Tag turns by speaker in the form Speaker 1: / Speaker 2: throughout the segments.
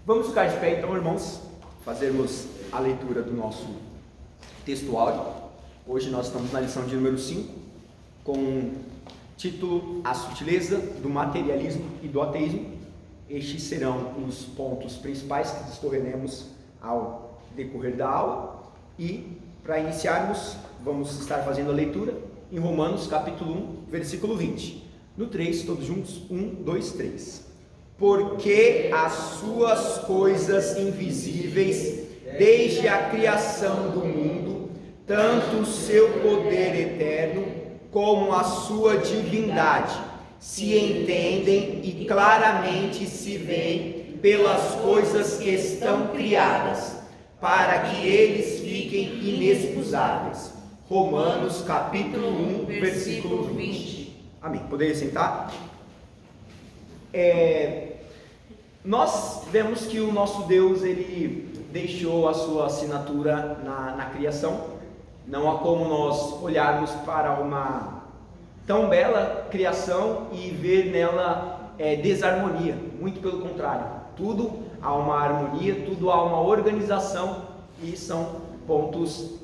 Speaker 1: Vamos ficar de pé então, irmãos, fazermos a leitura do nosso texto áudio. Hoje nós estamos na lição de número 5, com o título A Sutileza do Materialismo e do Ateísmo. Estes serão os pontos principais que discorreremos ao decorrer da aula. E, para iniciarmos, vamos estar fazendo a leitura em Romanos capítulo 1, versículo 20. No 3, todos juntos, 1, 2, 3. Porque as suas coisas invisíveis, desde a criação do mundo, tanto o seu poder eterno, como a sua divindade, se entendem e claramente se veem pelas coisas que estão criadas, para que eles fiquem inexcusáveis. Romanos capítulo 1, versículo 20. Amém. Poderia sentar? Nós vemos que o nosso Deus, ele deixou a sua assinatura na criação. Não há como nós olharmos para uma tão bela criação e ver nela desarmonia. Muito pelo contrário, tudo há uma harmonia, tudo há uma organização e são pontos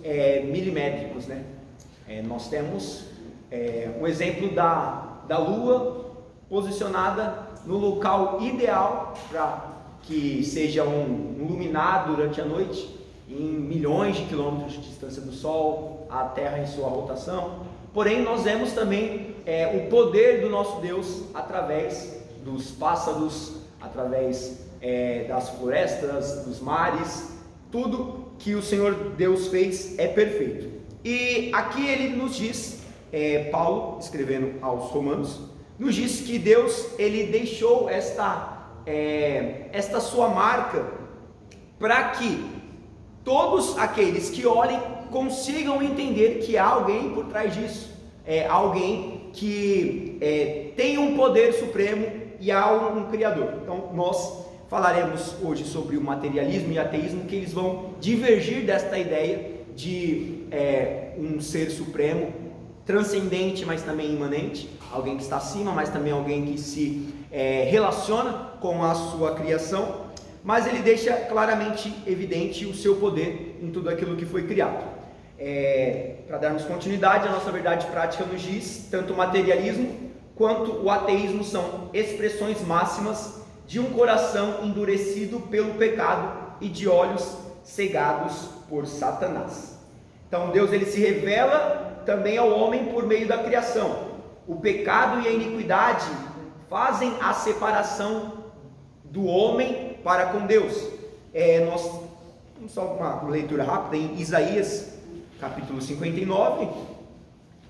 Speaker 1: milimétricos, né? Nós temos um exemplo da Lua posicionada no local ideal para que seja um luminar durante a noite, em milhões de quilômetros de distância do Sol, a Terra em sua rotação. Porém, nós vemos também o poder do nosso Deus através dos pássaros, através das florestas, dos mares. Tudo que o Senhor Deus fez é perfeito. E aqui ele nos diz, Paulo, escrevendo aos Romanos, nos diz que Deus, ele deixou esta sua marca para que todos aqueles que olhem consigam entender que há alguém por trás disso, alguém que tem um poder supremo e há um Criador. Então nós falaremos hoje sobre o materialismo e ateísmo, que eles vão divergir desta ideia de um ser supremo, transcendente, mas também imanente, alguém que está acima, mas também alguém que se relaciona com a sua criação, mas ele deixa claramente evidente o seu poder em tudo aquilo que foi criado. Para darmos continuidade, a nossa verdade prática nos diz, tanto o materialismo quanto o ateísmo são expressões máximas de um coração endurecido pelo pecado e de olhos cegados por Satanás. Então Deus, ele se revela também ao homem por meio da criação. O pecado e a iniquidade fazem a separação do homem para com Deus. Só uma leitura rápida em Isaías capítulo 59,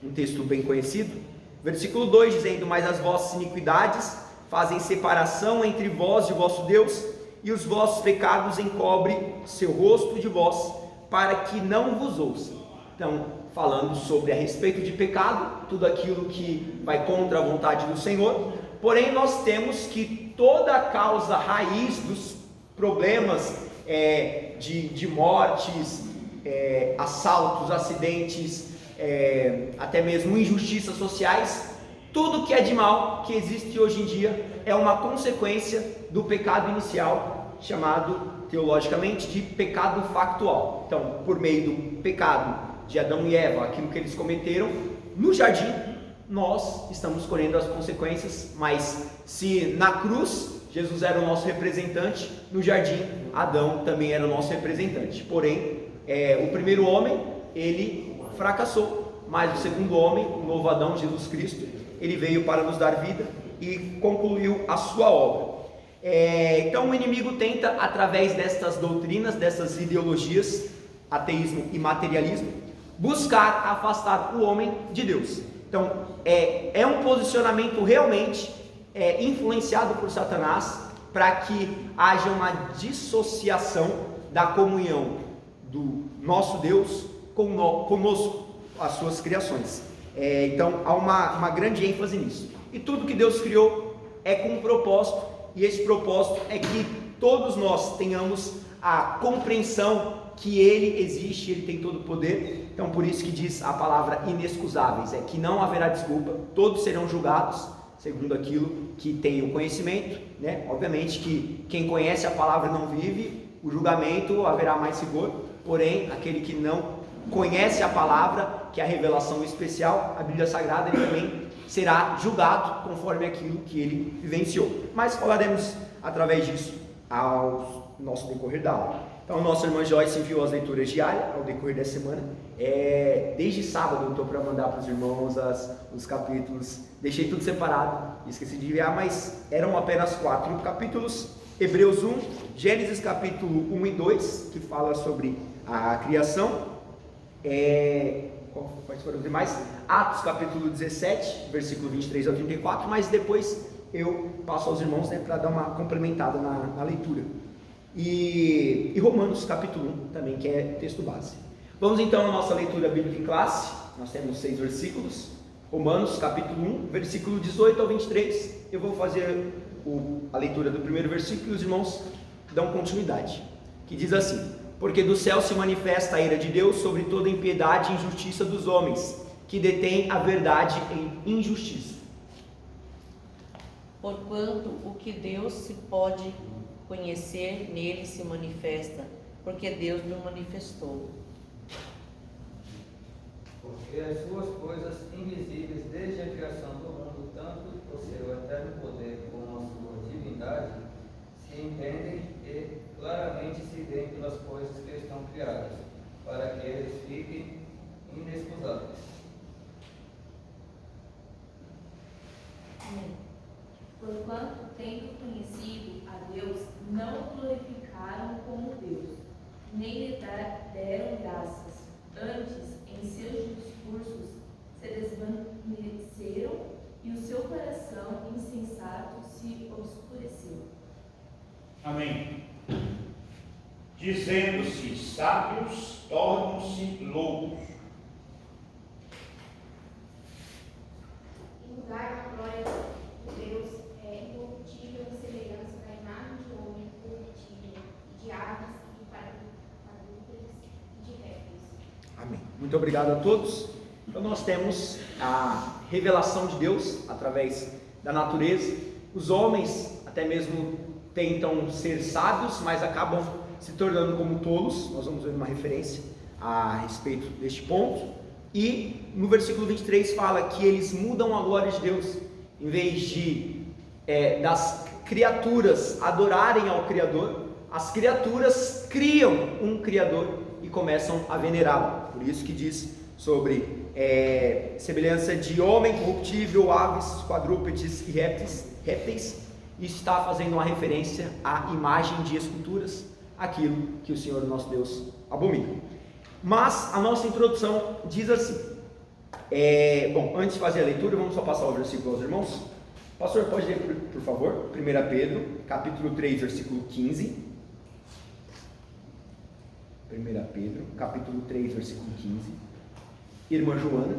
Speaker 1: um texto bem conhecido, versículo 2, dizendo: mas as vossas iniquidades fazem separação entre vós e o vosso Deus, e os vossos pecados encobrem seu rosto de vós, para que não vos ouça. Então, falando sobre a respeito de pecado, tudo aquilo que vai contra a vontade do Senhor. Porém, nós temos que toda a causa raiz dos problemas de mortes, assaltos, acidentes, até mesmo injustiças sociais, tudo que é de mal que existe hoje em dia é uma consequência do pecado inicial, chamado teologicamente de pecado factual. Então, por meio do pecado de Adão e Eva, aquilo que eles cometeram no jardim, nós estamos colhendo as consequências. Mas se na cruz Jesus era o nosso representante, no jardim Adão também era o nosso representante. Porém, o primeiro homem, ele fracassou, mas o segundo homem, o novo Adão, Jesus Cristo, ele veio para nos dar vida e concluiu a sua obra. Então o inimigo tenta, através destas doutrinas, dessas ideologias, ateísmo e materialismo, buscar afastar o homem de Deus. Então é um posicionamento realmente influenciado por Satanás, para que haja uma dissociação da comunhão do nosso Deus conosco, as suas criações. Então há uma grande ênfase nisso. E tudo que Deus criou é com um propósito, e esse propósito é que todos nós tenhamos a compreensão que Ele existe, Ele tem todo o poder. Então por isso que diz a palavra inexcusáveis, que não haverá desculpa, todos serão julgados, segundo aquilo que tem o conhecimento, né? Obviamente que quem conhece a palavra e não vive, o julgamento haverá mais rigor, porém, aquele que não conhece a palavra, que é a revelação especial, a Bíblia Sagrada, ele também será julgado conforme aquilo que ele vivenciou. Mas falaremos através disso ao nosso decorrer da aula. Então, nossa irmã Joyce enviou as leituras diárias ao decorrer da semana. Desde sábado eu estou para mandar para os irmãos os capítulos. Deixei tudo separado, esqueci de enviar, mas eram apenas 4 capítulos. Hebreus 1, Gênesis capítulo 1 e 2, que fala sobre a criação. Quais foram os demais? Atos capítulo 17, versículo 23 ao 34, mas depois eu passo aos irmãos, né, para dar uma complementada na leitura. E Romanos capítulo 1 também, que é texto base. Vamos então à nossa leitura bíblica em classe. Nós temos 6 versículos. Romanos capítulo 1, versículo 18 ao 23. Eu vou fazer a leitura do primeiro versículo e os irmãos dão continuidade, que diz assim: porque do céu se manifesta a ira de Deus sobre toda impiedade e injustiça dos homens, que detêm a verdade em injustiça.
Speaker 2: Porquanto o que Deus se pode conhecer nele se manifesta, porque Deus não manifestou.
Speaker 3: Porque as suas coisas invisíveis desde a criação do mundo, tanto o seu eterno poder como a sua divindade, se entendem e claramente se veem pelas coisas que estão criadas, para que eles fiquem inexcusáveis.
Speaker 4: Porquanto, tendo conhecido a Deus, não o glorificaram como Deus, nem lhe deram graças. Antes, em seus discursos, se desvaneceram e o seu coração insensato se obscureceu.
Speaker 5: Amém. Dizendo-se sábios, tornam-se loucos.
Speaker 6: Em lugar da glória de Deus é incorruptível em semelhança da imagem de homem corruptível, de aves e quadrúpedes e de répteis.
Speaker 1: Amém. Muito obrigado a todos. Então nós temos a revelação de Deus através da natureza. Os homens até mesmo tentam ser sábios, mas acabam se tornando como tolos. Nós vamos ver uma referência a respeito deste ponto. E no versículo 23 fala que eles mudam a glória de Deus. Em vez de das criaturas adorarem ao Criador, as criaturas criam um Criador e começam a venerá-lo. Por isso que diz sobre semelhança de homem corruptível, aves, quadrúpedes e répteis. Isso está fazendo uma referência à imagem de esculturas, aquilo que o Senhor nosso Deus abomina. Mas a nossa introdução diz assim, antes de fazer a leitura, vamos só passar o versículo aos irmãos. Pastor, pode ler por favor, 1 Pedro, capítulo 3, versículo 15. 1 Pedro, capítulo 3, versículo 15. Irmã Joana,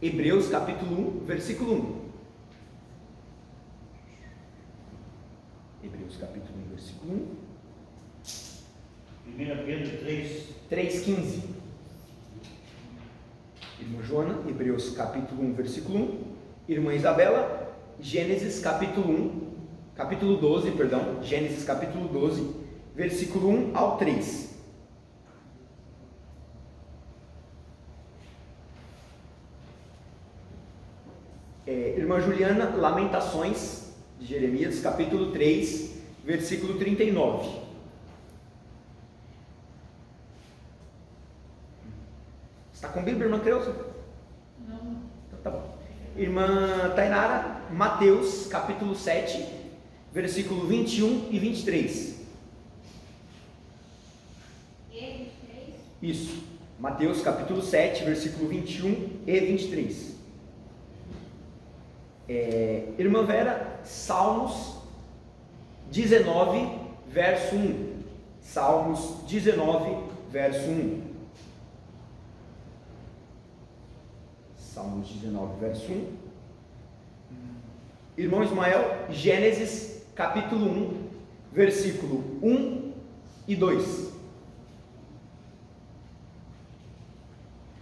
Speaker 1: Hebreus, capítulo 1, versículo 1. Hebreus, capítulo 1, versículo 1.
Speaker 5: 1 Pedro
Speaker 1: 3,15. Irmã Joana, Hebreus capítulo 1, versículo 1. Irmã Isabela, Gênesis capítulo 12, Gênesis capítulo 12, versículo 1 ao 3. Irmã Juliana, Lamentações de Jeremias, capítulo 3, versículo 39. Está com Bíblia, irmã Creuza?
Speaker 4: Não.
Speaker 1: Então tá bom. Irmã Tainara, Mateus, capítulo 7, versículo 21 e 23.
Speaker 6: E 23?
Speaker 1: Isso. Mateus, capítulo 7, versículo 21 e 23. Irmã Vera, Salmos 19, verso 1. Salmos 19, verso 1. Salmos 19, verso 1. Irmão Ismael, Gênesis, capítulo 1, versículo 1 e 2.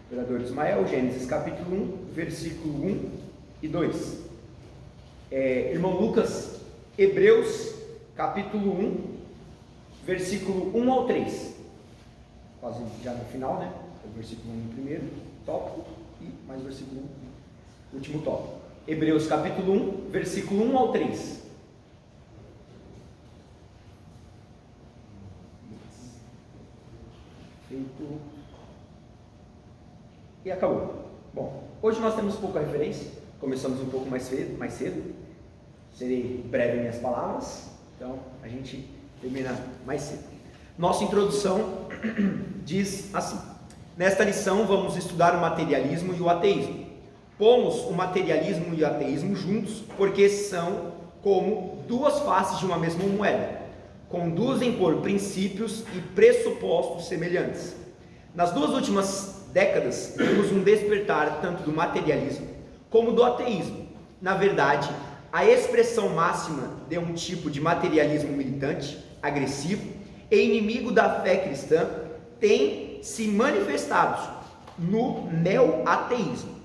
Speaker 1: Vereador Ismael, Gênesis, capítulo 1, versículo 1 e 2. Irmão Lucas, Hebreus capítulo 1, versículo 1 ao 3. Quase já no final, né? O versículo 1 primeiro tópico e mais o versículo 1, último tópico. Hebreus capítulo 1, versículo 1 ao 3. Feito. E acabou. Bom, hoje nós temos pouca referência. Começamos um pouco mais cedo. Serei breve em minhas palavras, então a gente termina mais cedo. Nossa introdução diz assim: nesta lição vamos estudar o materialismo e o ateísmo. Pomos o materialismo e o ateísmo juntos porque são como duas faces de uma mesma moeda. Conduzem por princípios e pressupostos semelhantes. Nas duas últimas décadas, vimos um despertar tanto do materialismo como do ateísmo. Na verdade, a expressão máxima de um tipo de materialismo militante, agressivo e inimigo da fé cristã tem se manifestado no neo-ateísmo.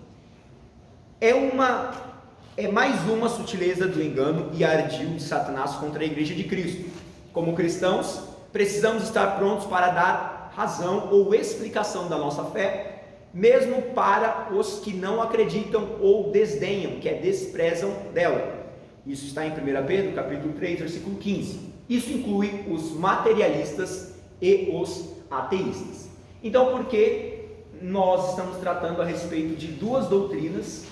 Speaker 1: É mais uma sutileza do engano e ardil de Satanás contra a Igreja de Cristo. Como cristãos, precisamos estar prontos para dar razão ou explicação da nossa fé, mesmo para os que não acreditam ou desdenham, que desprezam dela. Isso está em 1 Pedro, capítulo 3, versículo 15. Isso inclui os materialistas e os ateístas. Então, por que nós estamos tratando a respeito de duas doutrinas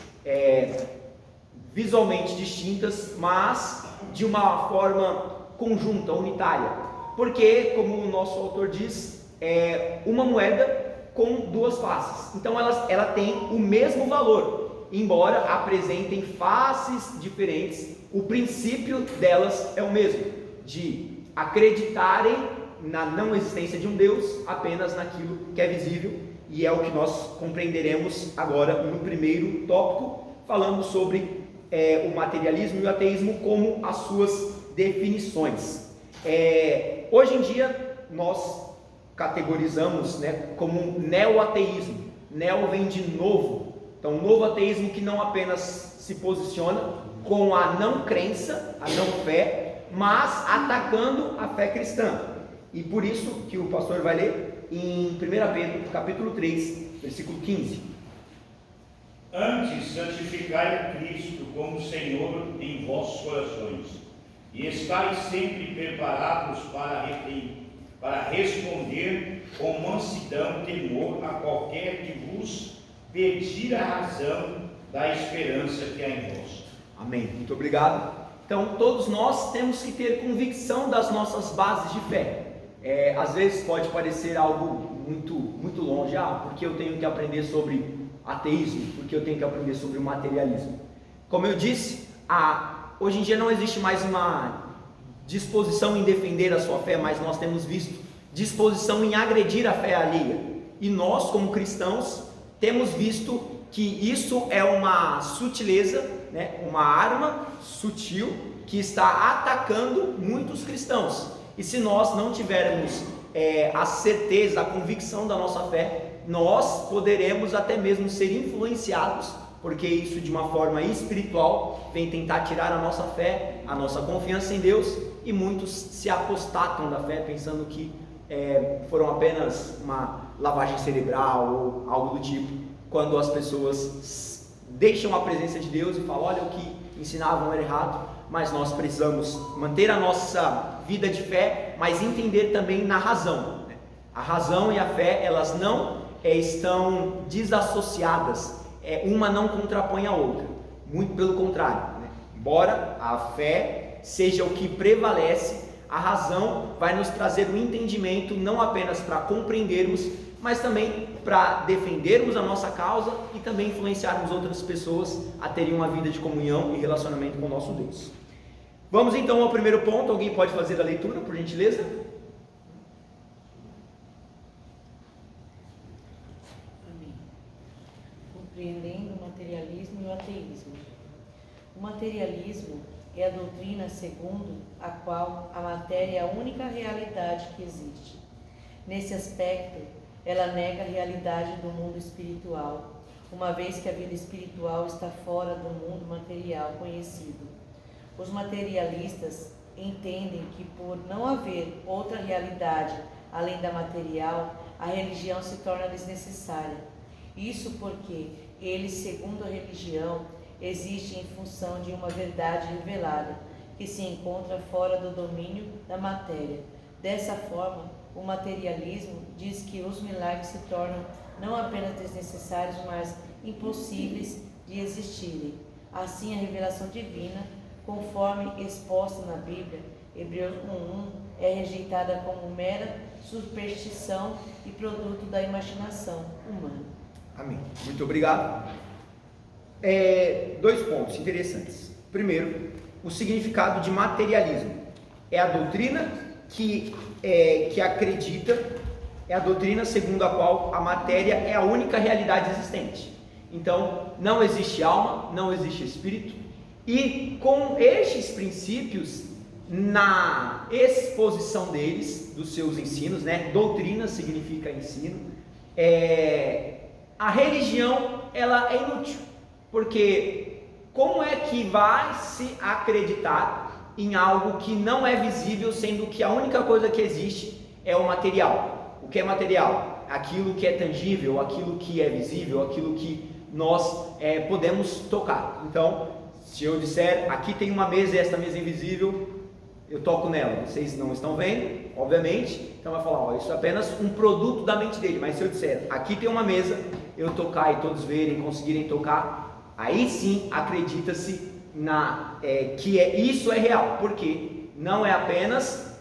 Speaker 1: visualmente distintas, mas de uma forma conjunta, unitária? Porque, como o nosso autor diz, é uma moeda com duas faces. Então ela tem o mesmo valor, embora apresentem faces diferentes. O princípio delas é o mesmo, de acreditarem na não existência de um Deus, apenas naquilo que é visível, e é o que nós compreenderemos agora no primeiro tópico, falando sobre o materialismo e o ateísmo como as suas definições. Hoje em dia nós categorizamos, como neo-ateísmo. Neo vem de novo, então novo ateísmo que não apenas se posiciona com a não crença, a não fé, mas atacando a fé cristã. E por isso que o pastor vai ler em 1 Pedro capítulo 3, versículo 15.
Speaker 5: Antes santificai Cristo como Senhor em vossos corações, e estais sempre preparados para responder com mansidão e temor a qualquer que vos pedir a razão da esperança que há em vós.
Speaker 1: Amém. Muito obrigado. Então, todos nós temos que ter convicção das nossas bases de fé. Às vezes pode parecer algo muito longe. Porque eu tenho que aprender sobre ateísmo, porque eu tenho que aprender sobre o materialismo. Como eu disse, hoje em dia não existe mais uma disposição em defender a sua fé, mas nós temos visto disposição em agredir a fé alheia. E nós, como cristãos, temos visto que isso é uma sutileza, uma arma sutil que está atacando muitos cristãos. E se nós não tivermos a certeza, a convicção da nossa fé, nós poderemos até mesmo ser influenciados, porque isso de uma forma espiritual vem tentar tirar a nossa fé, a nossa confiança em Deus, e muitos se apostatam da fé pensando que foram apenas uma lavagem cerebral ou algo do tipo, quando as pessoas deixam a presença de Deus e falam: olha, o que ensinavam era errado. Mas nós precisamos manter a nossa vida de fé, mas entender também na razão. A razão e a fé, elas não estão desassociadas, uma não contrapõe a outra, muito pelo contrário, Embora a fé seja o que prevalece, a razão vai nos trazer o entendimento, não apenas para compreendermos, mas também para defendermos a nossa causa e também influenciarmos outras pessoas a terem uma vida de comunhão e relacionamento com o nosso Deus. Vamos então ao primeiro ponto. Alguém pode fazer a leitura, por gentileza?
Speaker 2: Amém. Compreendendo o materialismo e o ateísmo. O materialismo é a doutrina segundo a qual a matéria é a única realidade que existe. Nesse aspecto, ela nega a realidade do mundo espiritual, uma vez que a vida espiritual está fora do mundo material conhecido. Os materialistas entendem que por não haver outra realidade além da material, a religião se torna desnecessária. Isso porque eles, segundo a religião, existem em função de uma verdade revelada, que se encontra fora do domínio da matéria. Dessa forma, o materialismo diz que os milagres se tornam não apenas desnecessários, mas impossíveis de existirem. Assim, a revelação divina, conforme exposta na Bíblia, Hebreus 1:1, é rejeitada como mera superstição e produto da imaginação humana.
Speaker 1: Amém. Muito obrigado. 2 pontos interessantes. Primeiro, o significado de materialismo. É a doutrina que acredita, é a doutrina segundo a qual a matéria é a única realidade existente. Então, não existe alma, não existe espírito, e com estes princípios, na exposição deles, dos seus ensinos, né? Doutrina significa ensino, a religião ela é inútil, porque como é que vai se acreditar em algo que não é visível, sendo que a única coisa que existe é o material? O que é material? Aquilo que é tangível, aquilo que é visível, aquilo que nós podemos tocar. Então, se eu disser, aqui tem uma mesa e esta mesa é invisível, eu toco nela, vocês não estão vendo, obviamente, então vai falar, ó, isso é apenas um produto da mente dele. Mas se eu disser, aqui tem uma mesa, eu tocar e todos verem, conseguirem tocar, aí sim acredita-se que isso é real, porque não é apenas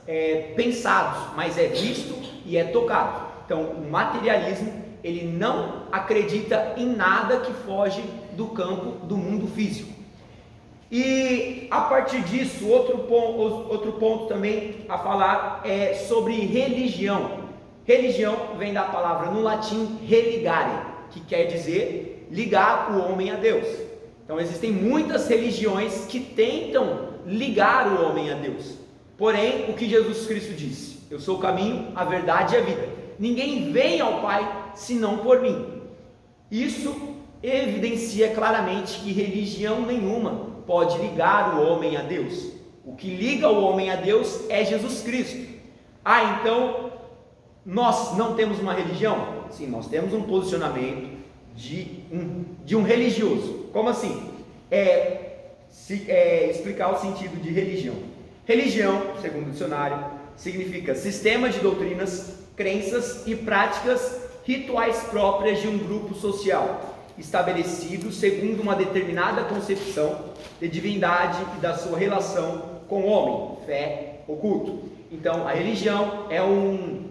Speaker 1: pensado, mas é visto e é tocado. Então, o materialismo, ele não acredita em nada que foge do campo do mundo físico. E a partir disso, outro ponto também a falar é sobre religião. Religião vem da palavra no latim religare, que quer dizer ligar o homem a Deus. Então existem muitas religiões que tentam ligar o homem a Deus. Porém, o que Jesus Cristo disse: eu sou o caminho, a verdade e a vida. Ninguém vem ao Pai senão por mim. Isso evidencia claramente que religião nenhuma pode ligar o homem a Deus. O que liga o homem a Deus é Jesus Cristo. Então nós não temos uma religião? Sim, nós temos um posicionamento de um religioso. Como assim? Explicar o sentido de religião. Religião, segundo o dicionário, significa sistema de doutrinas, crenças e práticas rituais próprias de um grupo social, estabelecido segundo uma determinada concepção de divindade e da sua relação com o homem, fé ou culto. Então, a religião é um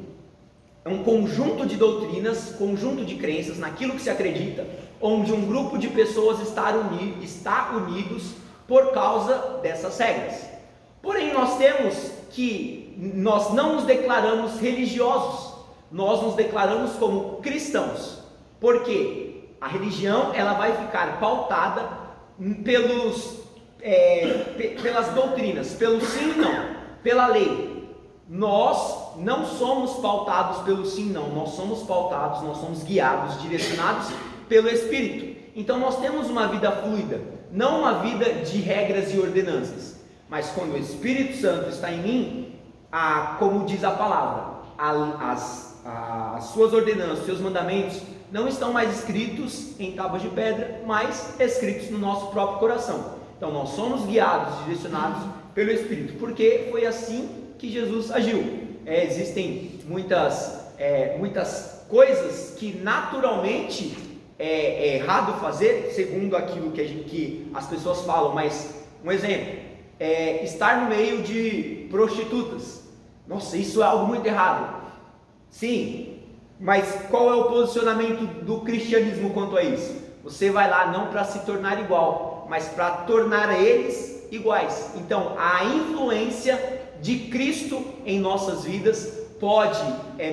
Speaker 1: conjunto de doutrinas, conjunto de crenças naquilo que se acredita, onde um grupo de pessoas está unidos por causa dessas regras. Porém, nós não nos declaramos religiosos, nós nos declaramos como cristãos. Por quê? A religião ela vai ficar pautada pelas doutrinas, pelo sim e não, pela lei. Nós não somos pautados pelo sim e não, nós somos guiados, direcionados pelo Espírito. Então nós temos uma vida fluida, não uma vida de regras e ordenanças. Mas quando o Espírito Santo está em mim, como diz a palavra, as suas ordenanças, seus mandamentos não estão mais escritos em tábuas de pedra, mas escritos no nosso próprio coração. Então nós somos guiados, direcionados pelo Espírito, porque foi assim que Jesus agiu. Existem muitas coisas que naturalmente é errado fazer, segundo aquilo que as pessoas falam, mas um exemplo, estar no meio de prostitutas. Nossa, isso é algo muito errado. Sim, mas qual é o posicionamento do cristianismo quanto a isso? Você vai lá não para se tornar igual, mas para tornar eles iguais. Então, a influência de Cristo em nossas vidas pode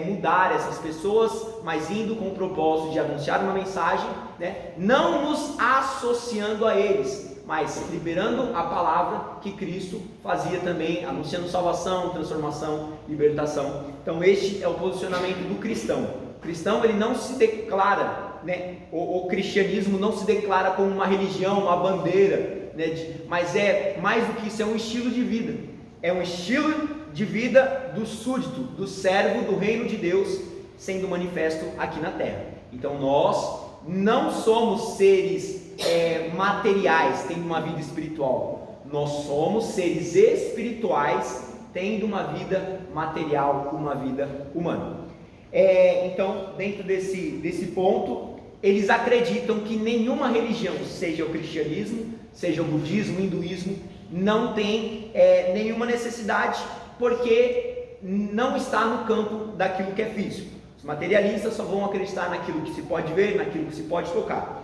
Speaker 1: mudar essas pessoas, mas indo com o propósito de anunciar uma mensagem, né? Não nos associando a eles, mas liberando a palavra que Cristo fazia também, anunciando salvação, transformação, libertação. Então este é o posicionamento do cristão. O cristão ele não se declara, né? O cristianismo não se declara como uma religião, uma bandeira, né? Mas é mais do que isso, é um estilo de vida. É um estilo de vida do súdito, do servo do reino de Deus, sendo manifesto aqui na terra. Então nós não somos seres materiais tendo uma vida espiritual. Nós somos seres espirituais tendo uma vida material, uma vida humana. Então, dentro desse ponto, eles acreditam que nenhuma religião, seja o cristianismo, seja o budismo, o hinduísmo, não tem nenhuma necessidade, porque não está no campo daquilo que é físico. Os materialistas só vão acreditar naquilo que se pode ver, naquilo que se pode tocar.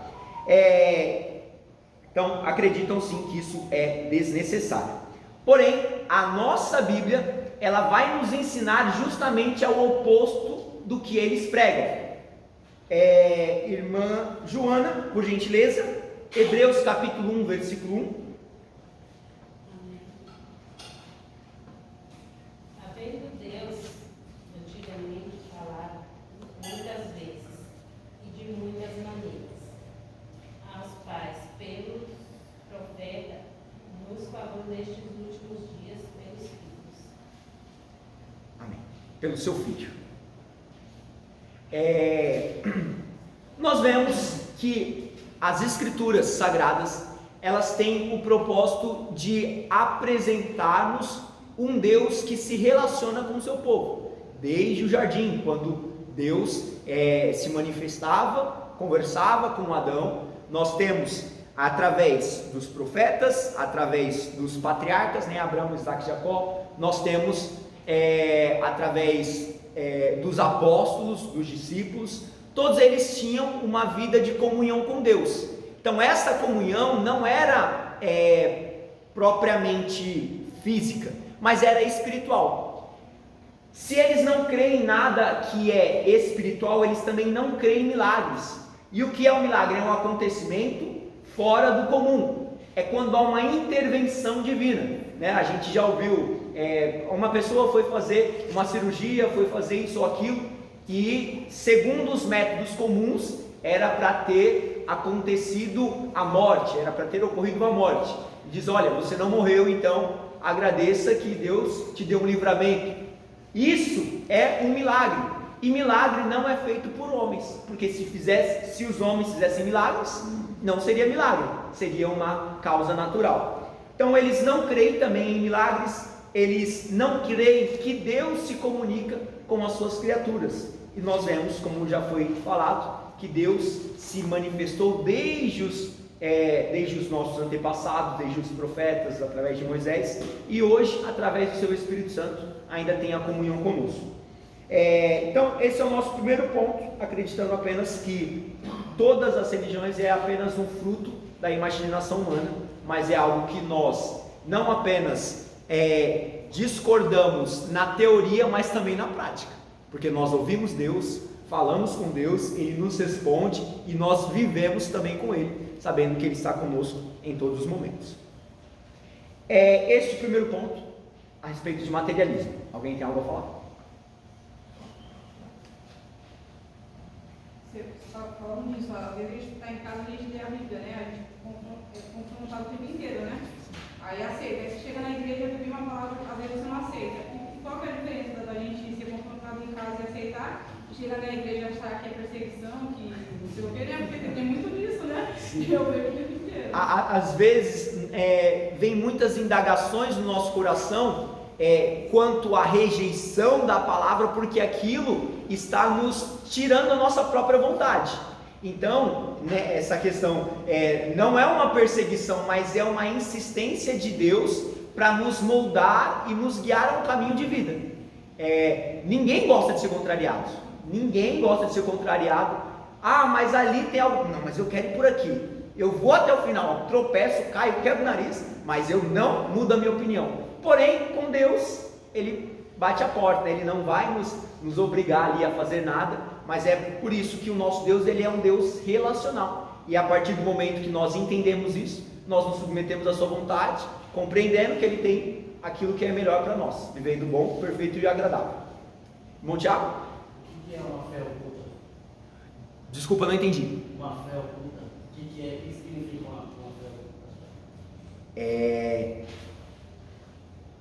Speaker 1: Então, acreditam sim que isso é desnecessário. Porém, a nossa Bíblia, ela vai nos ensinar justamente ao oposto do que eles pregam. Irmã Joana, por gentileza, Hebreus capítulo 1, versículo 1.
Speaker 7: Havendo Deus antigamente falado muitas vezes e de muitas maneiras aos pais pelos profetas, nos falou nestes últimos dias pelos filhos.
Speaker 1: Amém. Pelo seu filho. Nós vemos que as escrituras sagradas, elas têm o propósito de apresentar-nos um Deus que se relaciona com o seu povo. Desde o jardim, quando Deus se manifestava, conversava com Adão, nós temos através dos profetas, através dos patriarcas, né, Abraão, Isaac e Jacó, nós temos através dos apóstolos, dos discípulos, todos eles tinham uma vida de comunhão com Deus. Então essa comunhão não era propriamente física, mas era espiritual. Se eles não creem em nada que é espiritual, eles também não creem em milagres. E o que é um milagre? É um acontecimento fora do comum. É quando há uma intervenção divina, né? A gente já ouviu, uma pessoa foi fazer uma cirurgia, foi fazer isso ou aquilo, e segundo os métodos comuns, era para ter acontecido a morte, era para ter ocorrido a morte. Diz: olha, você não morreu, então agradeça que Deus te deu um livramento. Isso é um milagre. E milagre não é feito por homens, porque se os homens fizessem milagres, não seria milagre, seria uma causa natural. Então eles não creem também em milagres, eles não creem que Deus se comunica com as suas criaturas. E nós vemos, como já foi falado, que Deus se manifestou desde os nossos antepassados, desde os profetas, através de Moisés, e hoje, através do seu Espírito Santo, ainda tem a comunhão conosco. Então esse é o nosso primeiro ponto, acreditando apenas que todas as religiões é apenas um fruto da imaginação humana, mas é algo que nós não apenas discordamos na teoria, mas também na prática, porque nós ouvimos Deus, falamos com Deus, Ele nos responde e nós vivemos também com Ele, sabendo que Ele está conosco em todos os momentos. Este é o primeiro ponto a respeito de materialismo. Alguém tem algo a falar?
Speaker 8: Falando nisso, às vezes a gente está em casa e a gente lê a Bíblia, né? A gente é confrontado o tempo inteiro, né? Aí aceita. Aí você chega na igreja e ouvir uma palavra, às vezes você não aceita. E qual que é a diferença da gente ser confrontado em casa e aceitar? E chegar na igreja e achar que é perseguição, que não sei o que, né? Porque tem muito disso, né? Eu vejo o tempo inteiro.
Speaker 1: Às vezes vem muitas indagações no nosso coração quanto à rejeição da palavra, porque aquilo está nos tirando a nossa própria vontade. Então, né, essa questão não é uma perseguição, mas é uma insistência de Deus para nos moldar e nos guiar a um caminho de vida. Ninguém gosta de ser contrariado. Ninguém gosta de ser contrariado. Ah, mas ali tem algo. Não, mas eu quero ir por aqui. Eu vou até o final, tropeço, caio, quebro o nariz, mas eu não mudo a minha opinião. Porém, com Deus, Ele bate a porta, Ele não vai nos obrigar ali a fazer nada, mas é por isso que o nosso Deus, Ele é um Deus relacional. E a partir do momento que nós entendemos isso, nós nos submetemos à sua vontade, compreendendo que Ele tem aquilo que é melhor para nós, vivendo bom, perfeito e agradável. Bom, Tiago?
Speaker 9: O que é uma fé oculta?
Speaker 1: Desculpa, não entendi.
Speaker 9: Uma fé oculta? O que significa uma fé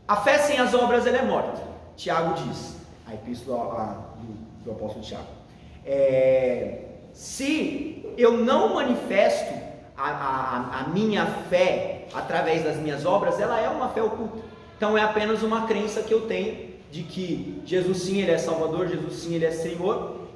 Speaker 1: A fé sem as obras ela é morta. Tiago diz, a epístola do apóstolo Tiago. Se eu não manifesto a minha fé através das minhas obras, ela é uma fé oculta. Então é apenas uma crença que eu tenho de que Jesus sim, Ele é Salvador, Jesus sim, Ele é Senhor,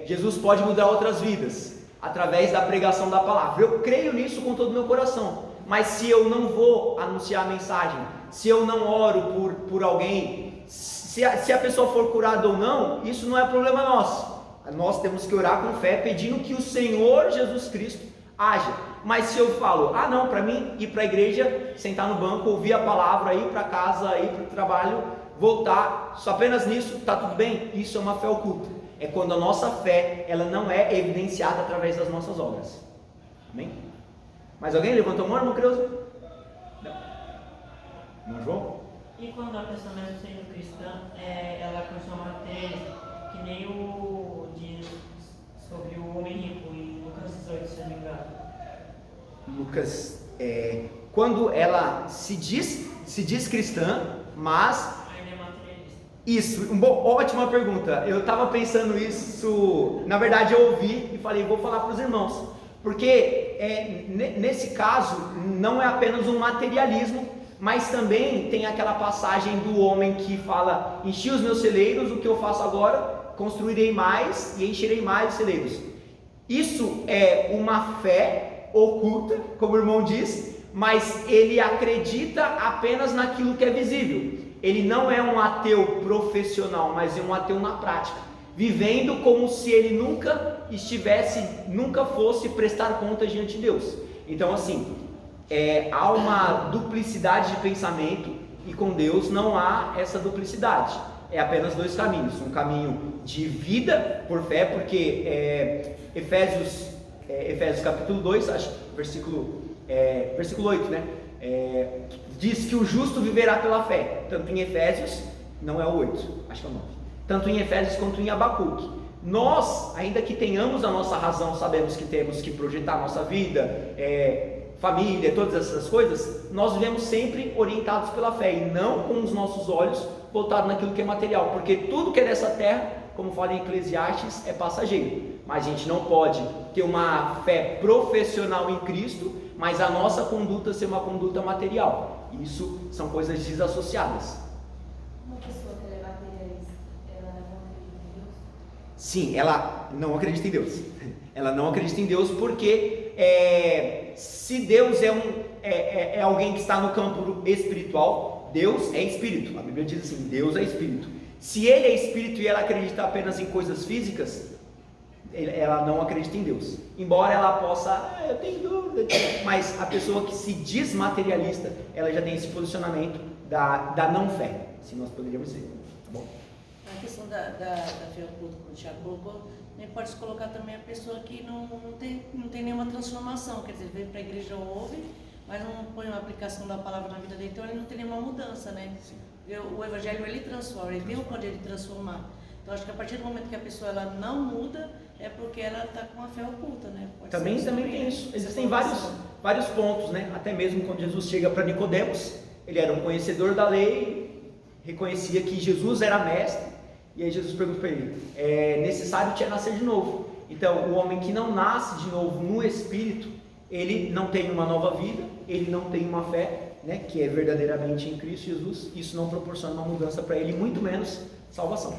Speaker 1: Jesus pode mudar outras vidas através da pregação da palavra. Eu creio nisso com todo o meu coração, mas se eu não vou anunciar a mensagem, se eu não oro por alguém, se a pessoa for curada ou não, isso não é problema nosso. Nós temos que orar com fé, pedindo que o Senhor Jesus Cristo haja. Mas se eu falo, não, para mim ir para a igreja, sentar no banco, ouvir a palavra, ir para casa, ir para o trabalho, voltar, só apenas nisso, está tudo bem? Isso é uma fé oculta. É quando a nossa fé, ela não é evidenciada através das nossas obras. Amém? Mais alguém levantou a mão, irmão Creuza? Não, João?
Speaker 9: E quando a pessoa mesmo sendo cristã, ela continua materialista, que nem o diz sobre o homem rico em Lucas 18, se não me engano.
Speaker 1: Lucas, quando ela se diz cristã, mas
Speaker 9: Ainda é materialista.
Speaker 1: isso, ótima pergunta. Eu estava pensando isso, na verdade eu ouvi e falei, vou falar para os irmãos, porque nesse caso não é apenas um materialismo, mas também tem aquela passagem do homem que fala, enchi os meus celeiros, o que eu faço agora? Construirei mais e encherei mais os celeiros. Isso é uma fé oculta, como o irmão diz, mas ele acredita apenas naquilo que é visível. Ele não é um ateu profissional, mas é um ateu na prática, vivendo como se ele nunca fosse prestar contas diante de Deus. Então assim, há uma duplicidade de pensamento, e com Deus não há essa duplicidade. É apenas dois caminhos, um caminho de vida por fé, porque Efésios capítulo 2, acho, versículo 8, né? Diz que o justo viverá pela fé, tanto em Efésios, não é o 8, acho que é o 9, tanto em Efésios quanto em Abacuque. Nós, ainda que tenhamos a nossa razão, sabemos que temos que projetar a nossa vida, família, todas essas coisas, nós vivemos sempre orientados pela fé, e não com os nossos olhos voltados naquilo que é material, porque tudo que é dessa terra, como fala em Eclesiastes, é passageiro. Mas a gente não pode ter uma fé profissional em Cristo, mas a nossa conduta ser uma conduta material. Isso são coisas desassociadas.
Speaker 4: Uma pessoa que é materialista, ela não acredita em Deus?
Speaker 1: Sim, ela não acredita em Deus. Ela não acredita em Deus porque se Deus é alguém que está no campo espiritual, Deus é espírito. A Bíblia diz assim, Deus é espírito. Se Ele é espírito e ela acredita apenas em coisas físicas, ela não acredita em Deus. Embora ela possa, eu tenho dúvida, mas a pessoa que se diz materialista, ela já tem esse posicionamento da não fé, se nós poderíamos dizer. Tá bom?
Speaker 2: A questão da fé oculta, como o Thiago colocou, nem pode se colocar também a pessoa que não tem nenhuma transformação, quer dizer, vem para a igreja, ouve, mas não põe uma aplicação da palavra na vida dele, então ele não tem nenhuma mudança, né? O evangelho, ele transforma, ele tem o poder de transformar. Então acho que a partir do momento que a pessoa ela não muda, é porque ela está com a fé oculta, né?
Speaker 1: Também tem isso. Existem vários pontos, né? Até mesmo quando Jesus chega para Nicodemos, ele era um conhecedor da lei, reconhecia que Jesus era mestre, e aí Jesus pergunta para ele, é necessário te nascer de novo. Então, o homem que não nasce de novo no Espírito, ele não tem uma nova vida, ele não tem uma fé, né, que é verdadeiramente em Cristo Jesus. Isso não proporciona uma mudança para ele, muito menos salvação.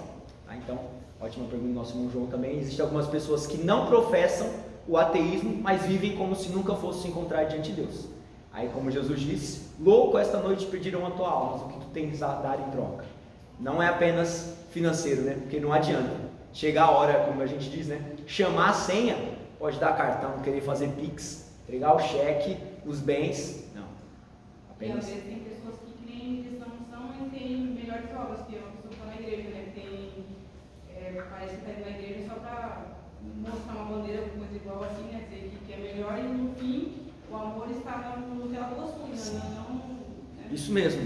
Speaker 1: Tá? Então, ótima pergunta do nosso irmão João também. Existem algumas pessoas que não professam o ateísmo, mas vivem como se nunca fossem se encontrar diante de Deus. Aí, como Jesus disse, louco, esta noite pedirão a tua alma, mas o que tu tens a dar em troca? Não é apenas financeiro, né? Porque não adianta. Chegar a hora, como a gente diz, né? Chamar a senha, pode dar cartão, querer fazer pix, entregar o cheque, os bens, não.
Speaker 8: E às vezes tem pessoas que nem cristãos são e tem melhores obras que uma pessoa que está na igreja, né? Parece que está indo na igreja só para mostrar uma bandeira, coisa igual assim, né? Dizer que é melhor, e no fim o amor está no que ela possui, né? Né?
Speaker 1: Isso mesmo.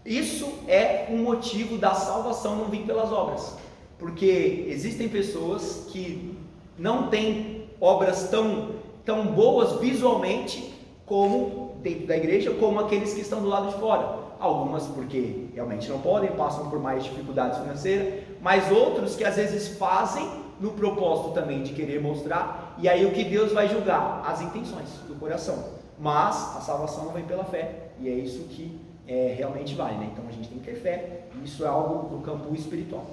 Speaker 1: Isso é um motivo da salvação não vir pelas obras, porque existem pessoas que não têm obras tão boas visualmente como dentro da igreja, como aqueles que estão do lado de fora. Algumas porque realmente não podem, passam por mais dificuldades financeiras, mas outros que às vezes fazem no propósito também de querer mostrar, e aí o que Deus vai julgar? As intenções do coração. Mas a salvação não vem pela fé, e é isso que realmente vale, né? Então a gente tem que ter fé, e isso é algo do campo espiritual.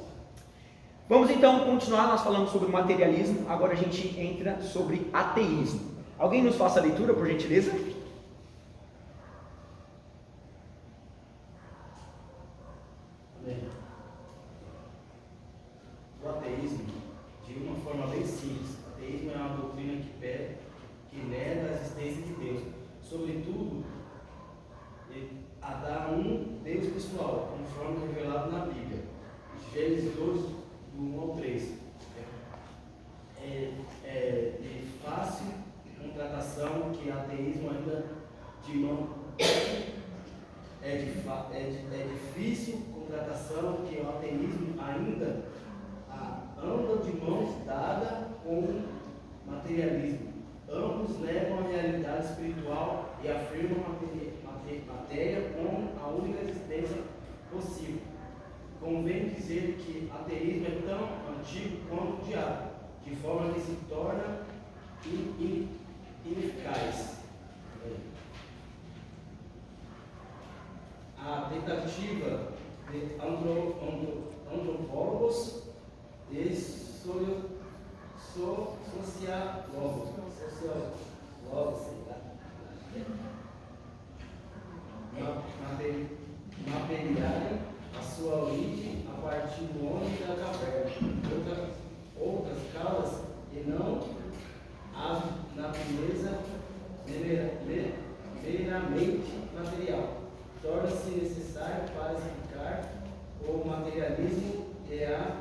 Speaker 1: Vamos então continuar, nós falamos sobre materialismo, agora a gente entra sobre ateísmo. Alguém nos faça a leitura, por gentileza?
Speaker 10: O ateísmo, de uma forma bem simples, o ateísmo é uma doutrina que nega a existência de Deus, sobretudo a dar um Deus pessoal, conforme revelado na Bíblia, Gênesis 2, do 1 ao 3. É de fácil contratação que o ateísmo ainda de mão é difícil contratação que o ateísmo ainda anda de mãos dadas com o materialismo. Ambos negam a realidade espiritual e afirmam a matéria como a única existência possível. Convém dizer que o ateísmo é tão antigo quanto o diabo, de forma que se torna ineficaz. A tentativa de antropólogos e sociólogos mapearem a sua origem a partir do homem da caverna, outras causas, e não as natureza meramente material. Torna-se necessário para explicar o materialismo e a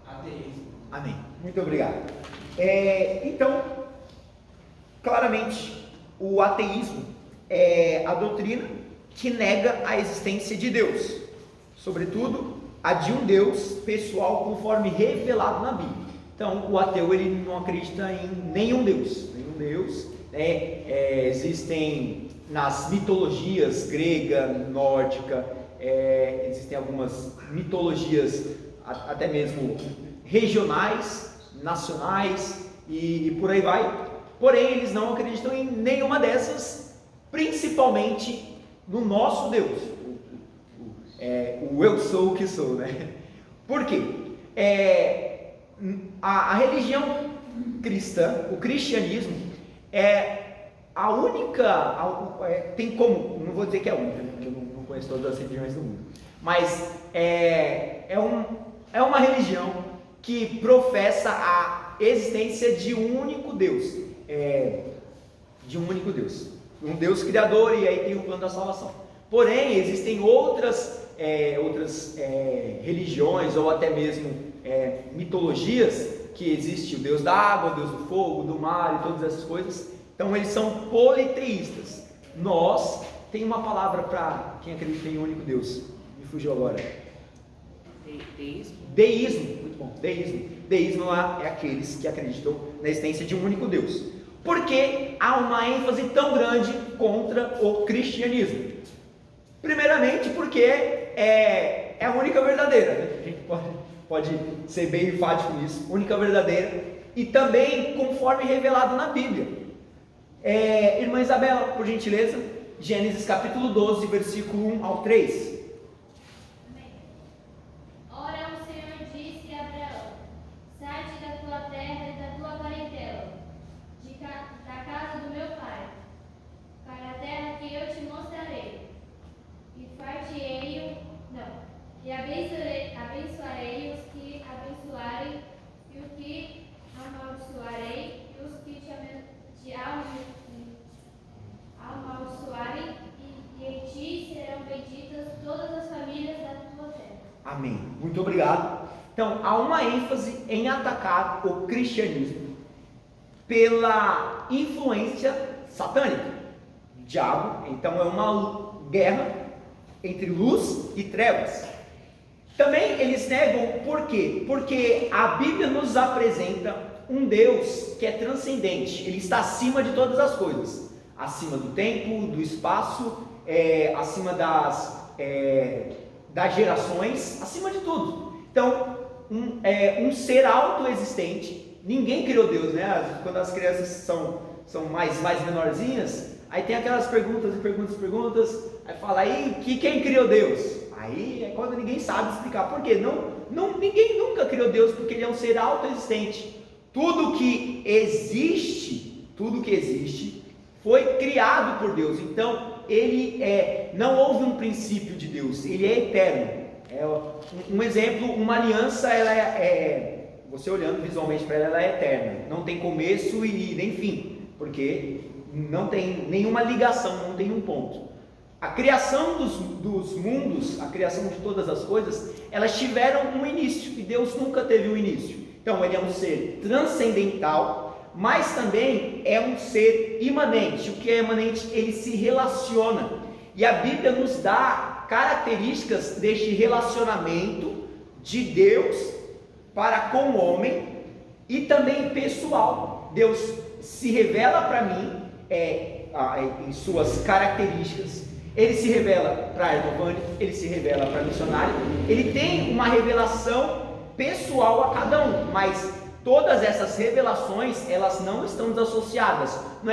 Speaker 10: ateísmo.
Speaker 1: Amém. Muito obrigado. Então, claramente, o ateísmo é a doutrina que nega a existência de Deus, sobretudo a de um Deus pessoal conforme revelado na Bíblia. Então, o ateu ele não acredita em nenhum Deus. Existem nas mitologias grega, nórdica, existem algumas mitologias até mesmo regionais, nacionais e por aí vai. Porém, eles não acreditam em nenhuma dessas, principalmente no nosso Deus, o eu sou o que sou, né? Por quê? A religião cristã, o cristianismo, é a única, tem como, não vou dizer que é a única, né, porque eu não conheço todas as religiões do mundo, mas é uma religião que professa a existência de um único Deus, um Deus criador, e aí tem o plano da salvação. Porém, existem outras religiões ou até mesmo mitologias, que existe o Deus da água, o Deus do fogo, do mar e todas essas coisas. Então eles são politeístas. Nós tem uma palavra para quem acredita em um único Deus. Me fugiu agora.
Speaker 2: Deísmo.
Speaker 1: Deísmo, muito bom. Deísmo é aqueles que acreditam na existência de um único Deus. Por que há uma ênfase tão grande contra o cristianismo? Primeiramente porque é a única verdadeira, né? A gente pode ser bem enfático nisso, única verdadeira, e também conforme revelado na Bíblia. Irmã Isabela, por gentileza, Gênesis capítulo 12, versículo 1 ao 3.
Speaker 6: Ora, o Senhor disse a Abraão: sai-te da tua terra e da tua parentela, da casa do meu pai, para a terra que eu te mostrarei, e abençoarei os que abençoarem, e os que amaldiçoarei, e os que te amaldiçoarem, e em ti serão benditas todas as famílias da tua terra.
Speaker 1: Amém. Muito obrigado. Então, há uma ênfase em atacar o cristianismo pela influência satânica, diabo. Então, é uma guerra entre luz e trevas. Também eles negam por quê? Porque a Bíblia nos apresenta um Deus que é transcendente, ele está acima de todas as coisas. acima do tempo, do espaço, acima das gerações, acima de tudo. Então, um ser autoexistente. Ninguém criou Deus, né? Quando as crianças são mais menorzinhas, aí tem aquelas perguntas, aí fala, aí, quem criou Deus? Aí é quando ninguém sabe explicar. Por quê? Ninguém nunca criou Deus, porque ele é um ser autoexistente. Tudo que existe foi criado por Deus. Então, ele não houve um princípio de Deus, ele é eterno. Um exemplo, uma aliança, você olhando visualmente para ela é eterna, não tem começo e nem fim, porque não tem nenhuma ligação, não tem um ponto. A criação dos mundos, a criação de todas as coisas, elas tiveram um início, e Deus nunca teve um início. Então ele é um ser transcendental, mas também é um ser imanente. O que é imanente? Ele se relaciona, e a Bíblia nos dá características deste relacionamento de Deus para com o homem, e também pessoal. Deus se revela para mim em suas características. Ele se revela para a Erdovani, ele se revela para a missionária, ele tem uma revelação pessoal a cada um, mas todas essas revelações, elas não estão desassociadas. Não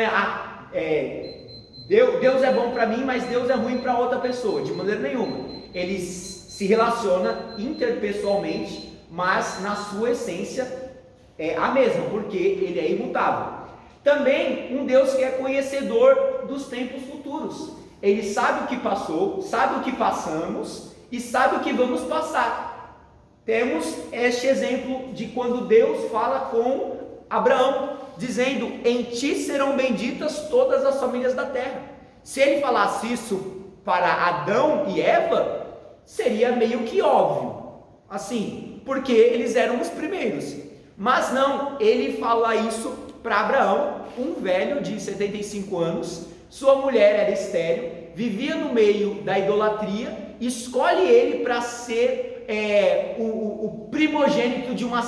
Speaker 1: Deus é bom para mim, mas Deus é ruim para outra pessoa, de maneira nenhuma. Ele se relaciona interpessoalmente, mas na sua essência é a mesma, porque ele é imutável. Também um Deus que é conhecedor dos tempos futuros. Ele sabe o que passou, sabe o que passamos e sabe o que vamos passar. Temos este exemplo de quando Deus fala com Abraão, dizendo: em ti serão benditas todas as famílias da terra. Se ele falasse isso para Adão e Eva, seria meio que óbvio, assim, porque eles eram os primeiros. Mas não, ele fala isso para Abraão, um velho de 75 anos, sua mulher era estéril, vivia no meio da idolatria, escolhe ele para ser o primogênito de uma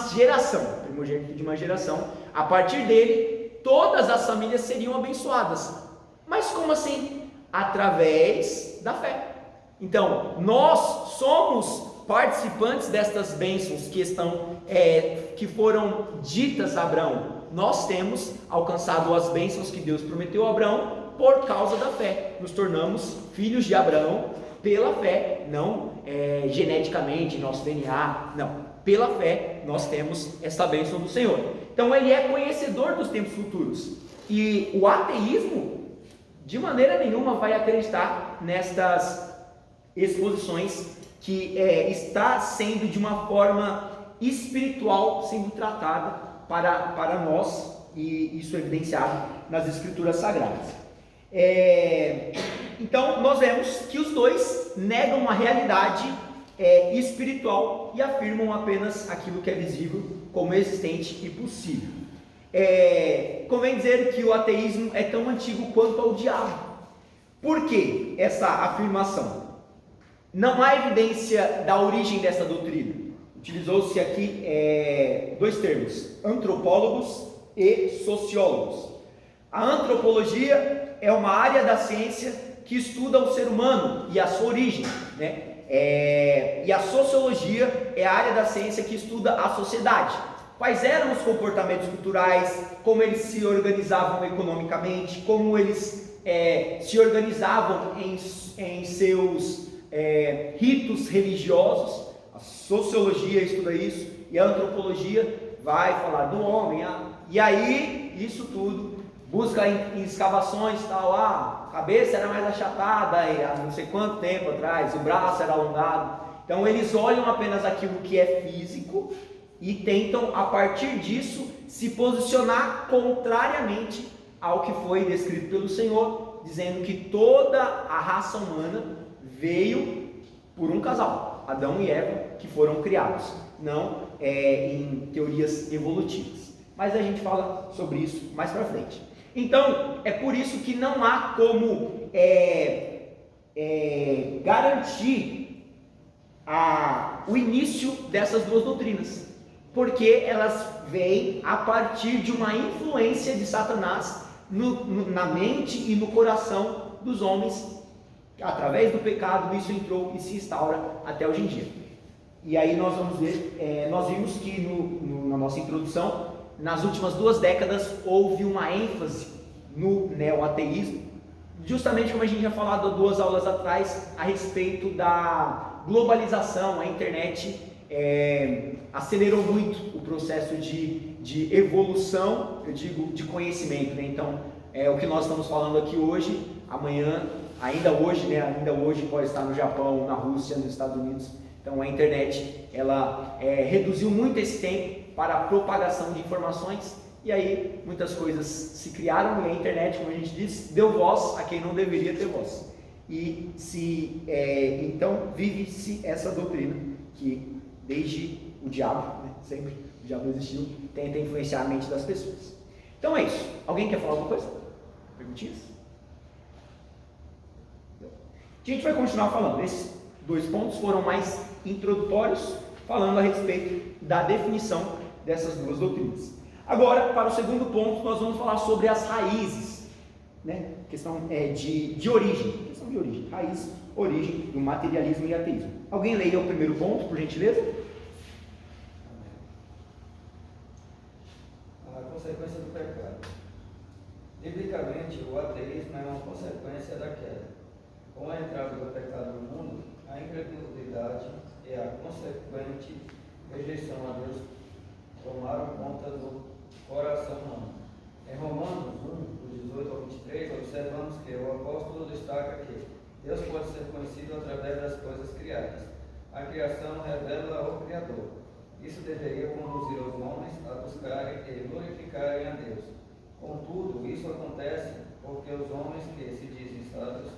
Speaker 1: geração. A partir dele, todas as famílias seriam abençoadas. Mas como assim? Através da fé. Então, nós somos participantes destas bênçãos que foram ditas a Abraão. Nós temos alcançado as bênçãos que Deus prometeu a Abraão por causa da fé. Nos tornamos filhos de Abraão pela fé, não geneticamente, nosso DNA, não. Pela fé nós temos esta bênção do Senhor. Então ele é conhecedor dos tempos futuros. E o ateísmo, de maneira nenhuma, vai acreditar nestas exposições que está sendo de uma forma espiritual sendo tratada para nós, e isso é evidenciado nas Escrituras Sagradas. Então nós vemos que os dois negam a realidade espiritual e afirmam apenas aquilo que é visível como existente e possível. Convém dizer que o ateísmo é tão antigo quanto ao diabo. Por que essa afirmação? Não há evidência da origem dessa doutrina. Utilizou-se aqui dois termos: antropólogos e sociólogos. A antropologia é uma área da ciência que estuda o ser humano e a sua origem, né? E a sociologia é a área da ciência que estuda a sociedade. Quais eram os comportamentos culturais, como eles se organizavam economicamente, como eles se organizavam em seus ritos religiosos. A sociologia estuda isso, e a antropologia vai falar do homem. E aí, isso tudo busca em escavações, tal, a cabeça era mais achatada há não sei quanto tempo atrás, o braço era alongado. Então eles olham apenas aquilo que é físico e tentam, a partir disso, se posicionar contrariamente ao que foi descrito pelo Senhor, dizendo que toda a raça humana veio por um casal, Adão e Eva, que foram criados, não em teorias evolutivas. Mas a gente fala sobre isso mais para frente. Então, é por isso que não há como garantir o início dessas duas doutrinas, porque elas vêm a partir de uma influência de Satanás na mente e no coração dos homens. Através do pecado, isso entrou e se instaura até hoje em dia. E aí nós vamos ver, nós vimos que na nossa introdução, nas últimas 2 décadas, houve uma ênfase no neoateísmo, justamente como a gente já falado 2 aulas atrás, a respeito da globalização. A internet acelerou muito o processo de evolução, eu digo, de conhecimento, né? Então, o que nós estamos falando aqui hoje, amanhã, ainda hoje pode estar no Japão, na Rússia, nos Estados Unidos. Então a internet, ela reduziu muito esse tempo para a propagação de informações, e aí muitas coisas se criaram, e a internet, como a gente diz, deu voz a quem não deveria ter voz. E então vive-se essa doutrina que desde o diabo, né, sempre o diabo existiu, tenta influenciar a mente das pessoas. Então é isso. Alguém quer falar alguma coisa? Perguntinhas? A gente vai continuar falando. Esses 2 pontos foram mais introdutórios, falando a respeito da definição dessas 2 doutrinas. Agora, para o segundo ponto, nós vamos falar sobre as raízes, né? Questão de origem, raiz, origem do materialismo e ateísmo. Alguém leia o primeiro ponto, por gentileza?
Speaker 3: A consequência do pecado. Biblicamente, o ateísmo é uma consequência da queda. Com a entrada do pecado no mundo, a incredulidade e a consequente rejeição a Deus tomaram conta do coração humano. Em Romanos 1, do 18 ao 23, observamos que o apóstolo destaca que Deus pode ser conhecido através das coisas criadas. A criação revela o Criador. Isso deveria conduzir os homens a buscarem e glorificarem a Deus. Contudo, isso acontece porque os homens que se dizem sábios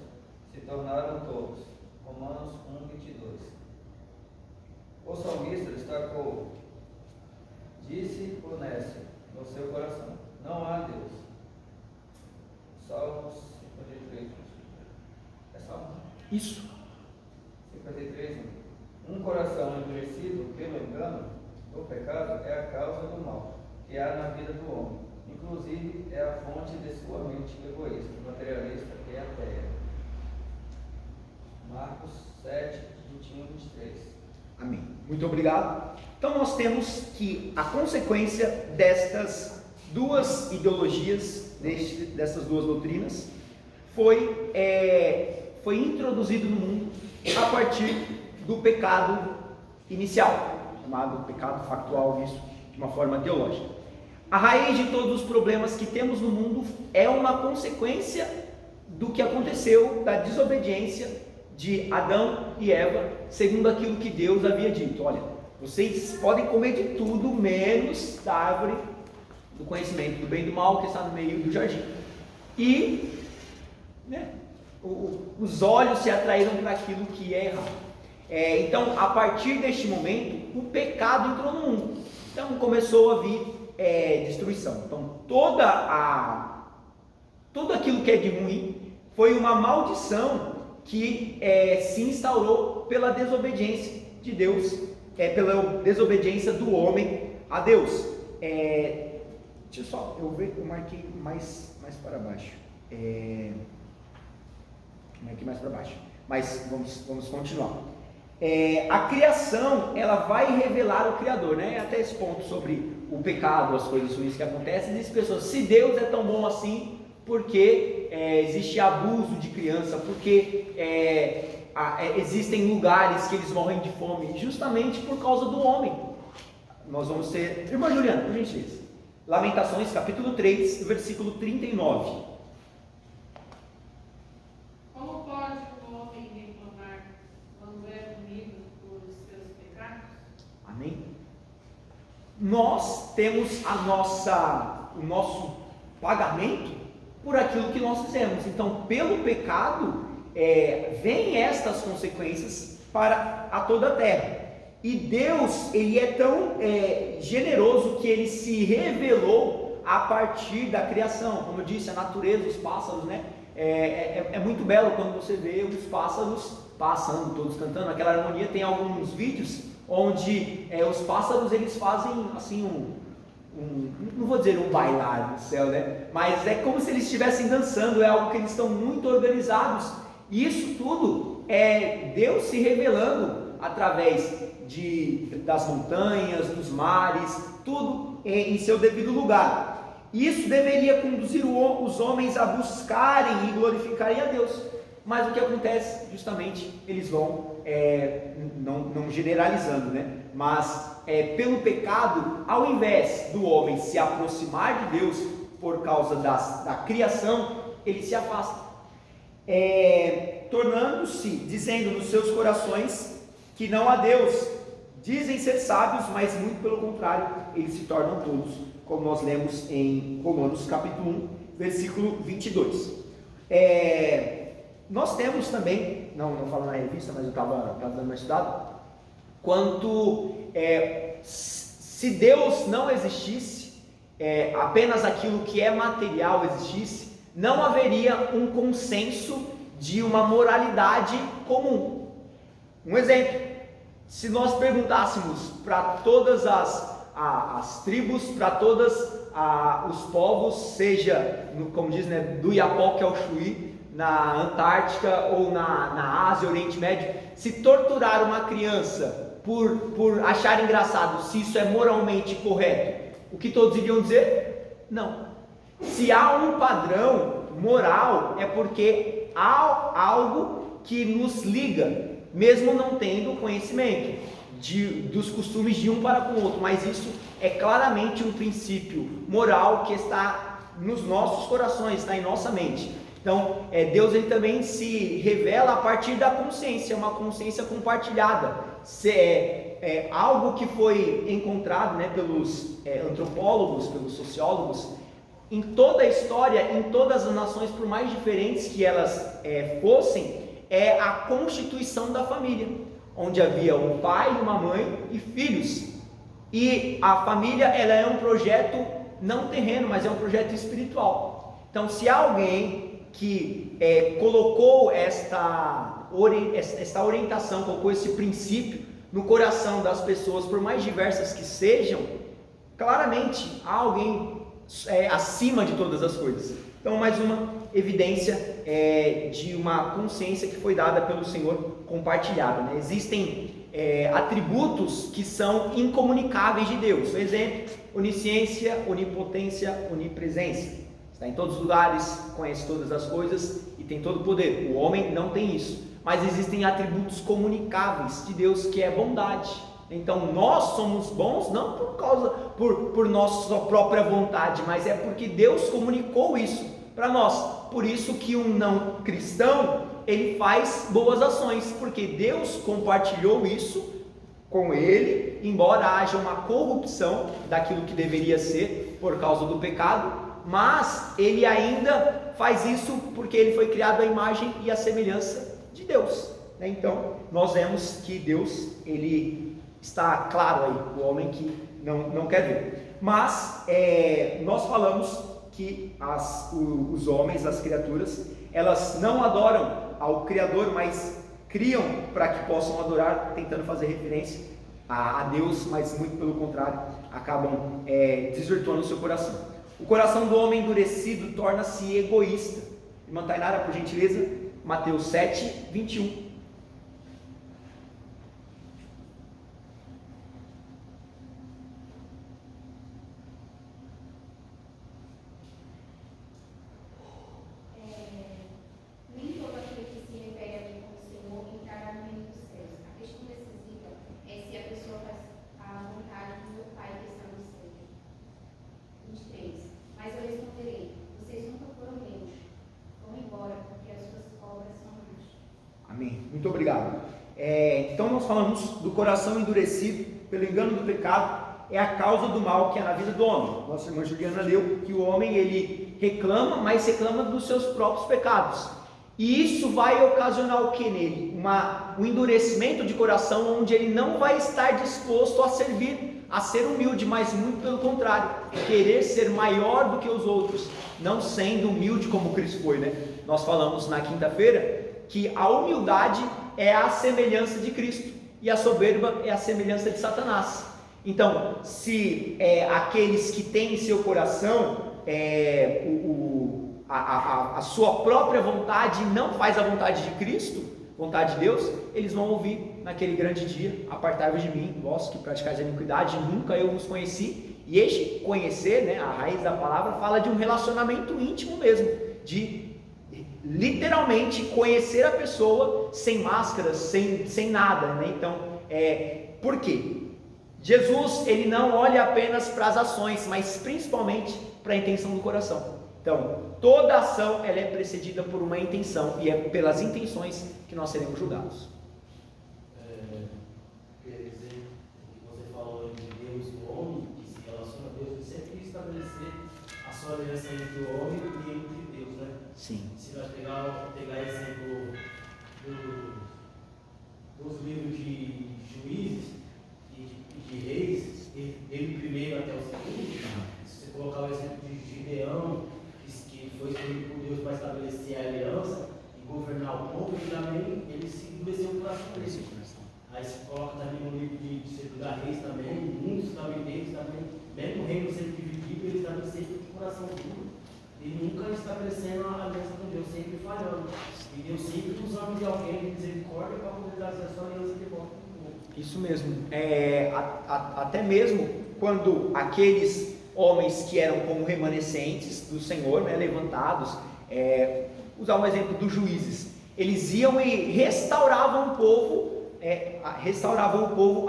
Speaker 3: se tornaram tolos. Romanos 1, 22. O salmista destacou: disse o nécio no seu coração, não há Deus. Salmos 53. É Salmo?
Speaker 1: Isso.
Speaker 3: 53. Um coração endurecido pelo engano do pecado é a causa do mal que há na vida do homem. Inclusive, é a fonte de sua mente egoísta, materialista e ateia. Marcos 7, 21 e 23.
Speaker 1: Amém. Muito obrigado. Então nós temos que a consequência destas 2 ideologias, dessas 2 doutrinas, foi introduzido no mundo a partir do pecado inicial, chamado pecado factual, isso de uma forma teológica. A raiz de todos os problemas que temos no mundo é uma consequência do que aconteceu, da desobediência de Adão e Eva, segundo aquilo que Deus havia dito. Olha, vocês podem comer de tudo, menos da árvore do conhecimento do bem e do mal que está no meio do jardim. E os olhos se atraíram para aquilo que é errado. Então, a partir deste momento, o pecado entrou no mundo. Então, começou a vir destruição. Então, tudo aquilo que é de ruim foi uma maldição que se instaurou pela desobediência de Deus, pela desobediência do homem a Deus. Deixa eu só, eu marquei mais para baixo. Marquei mais para baixo, mas vamos continuar. A criação, ela vai revelar o Criador, né? Até esse ponto sobre o pecado, as coisas ruins que acontecem, diz pessoas, se Deus é tão bom assim, porque existe abuso de criança, porque existem lugares que eles morrem de fome, justamente por causa do homem. Nós vamos ter, irmã Juliana, por gentileza, Lamentações, capítulo 3, versículo 39.
Speaker 8: Como pode o homem reclamar quando é punido por seus pecados?
Speaker 1: Amém? Nós temos o nosso pagamento por aquilo que nós fizemos. Então, pelo pecado, vem estas consequências para a toda a terra. E Deus, Ele é tão generoso que Ele se revelou a partir da criação. Como eu disse, a natureza, os pássaros, né? É muito belo quando você vê os pássaros passando, todos cantando, aquela harmonia. Tem alguns vídeos onde os pássaros, eles fazem assim não vou dizer um bailar no céu, né? Mas é como se eles estivessem dançando, é algo que eles estão muito organizados. E isso tudo é Deus se revelando através das montanhas, dos mares, tudo em seu devido lugar. Isso deveria conduzir os homens a buscarem e glorificarem a Deus. Mas o que acontece, justamente, eles vão, não generalizando, né? Mas pelo pecado, ao invés do homem se aproximar de Deus por causa da criação, ele se afasta, tornando-se, dizendo nos seus corações que não há Deus. Dizem ser sábios, mas muito pelo contrário, eles se tornam tolos, como nós lemos em Romanos capítulo 1, versículo 22. Nós temos também, não falo na revista, mas eu estava dando uma estudada, quanto se Deus não existisse, apenas aquilo que é material existisse, não haveria um consenso de uma moralidade comum. Um exemplo, se nós perguntássemos para todas as tribos, para todos os povos, seja, como diz, né, do Iapoque ao Chuí, na Antártica ou na Ásia, Oriente Médio, se torturar uma criança por achar engraçado, se isso é moralmente correto, o que todos iriam dizer? Não. Se há um padrão moral, é porque há algo que nos liga, mesmo não tendo conhecimento dos costumes de um para com o outro, mas isso é claramente um princípio moral que está nos nossos corações, está em nossa mente. Então, Deus ele também se revela a partir da consciência, uma consciência compartilhada. Algo que foi encontrado, né, pelos antropólogos, pelos sociólogos, em toda a história, em todas as nações, por mais diferentes que elas fossem, é a constituição da família, onde havia um pai, uma mãe e filhos. E a família ela é um projeto não terreno, mas é um projeto espiritual. Então, se há alguém que colocou esta orientação, colocou esse princípio no coração das pessoas, por mais diversas que sejam, claramente há alguém acima de todas as coisas. Então, mais uma evidência de uma consciência que foi dada pelo Senhor, compartilhada, né? Existem atributos que são incomunicáveis de Deus. Por exemplo, onisciência, onipotência, onipresença. Está em todos os lugares, conhece todas as coisas e tem todo o poder. O homem não tem isso. Mas existem atributos comunicáveis de Deus, que é bondade. Então nós somos bons não por nossa própria vontade, mas é porque Deus comunicou isso para nós. Por isso que um não cristão, ele faz boas ações, porque Deus compartilhou isso com ele, embora haja uma corrupção daquilo que deveria ser por causa do pecado, mas ele ainda faz isso porque ele foi criado à imagem e à semelhança de Deus. Então nós vemos que Deus, ele está claro aí, o homem que não quer ver. Mas nós falamos que os homens, as criaturas, elas não adoram ao Criador, mas criam para que possam adorar, tentando fazer referência a Deus, mas muito pelo contrário, acabam desvirtuando o seu coração. O coração do homem endurecido torna-se egoísta. Irmã Tainara, por gentileza, Mateus 7, 21. Muito obrigado. Então nós falamos do coração endurecido pelo engano do pecado, é a causa do mal que é na vida do homem. Nossa irmã Juliana leu que o homem ele reclama, mas reclama dos seus próprios pecados. E isso vai ocasionar o que nele? Um endurecimento de coração, onde ele não vai estar disposto a servir, a ser humilde, mas muito pelo contrário, querer ser maior do que os outros, não sendo humilde como Cristo foi, né? Nós falamos na quinta-feira que a humildade é a semelhança de Cristo e a soberba é a semelhança de Satanás. Então, se aqueles que têm em seu coração a sua própria vontade não faz a vontade de Cristo, vontade de Deus, eles vão ouvir naquele grande dia: apartai-vos de mim, vós que praticais a iniquidade, nunca eu vos conheci. E este conhecer, né, a raiz da palavra, fala de um relacionamento íntimo mesmo, de literalmente conhecer a pessoa sem máscaras, sem nada, né? Então, por quê? Jesus, ele não olha apenas para as ações, mas principalmente para a intenção do coração. Então, toda ação ela é precedida por uma intenção, e é pelas intenções que nós seremos julgados.
Speaker 10: Quer dizer, o que você falou de Deus e o homem, que se relaciona a Deus, ele sempre quis estabelecer a sua aliança entre o homem e entre Deus, né?
Speaker 1: Sim.
Speaker 10: Se nós pegar exemplo dos livros de Juízes e de Reis, ele primeiro até o segundo, se você colocar o exemplo de Gideão, que foi escolhido por Deus para estabelecer a aliança e governar o povo, ele se endureceu o coração dele. Aí se coloca também no livro de 2 Reis também, muitos também deles também, mesmo o reino sendo dividido, eles também sempre com o coração duro. E nunca estabelecendo a aliança com Deus, sempre falhando. E Deus sempre usando de alguém de misericórdia para poder trazer a sua aliança de volta.
Speaker 1: Isso mesmo. Até mesmo quando aqueles homens que eram como remanescentes do Senhor, né, levantados, usar um exemplo dos juízes, eles iam e restauravam o povo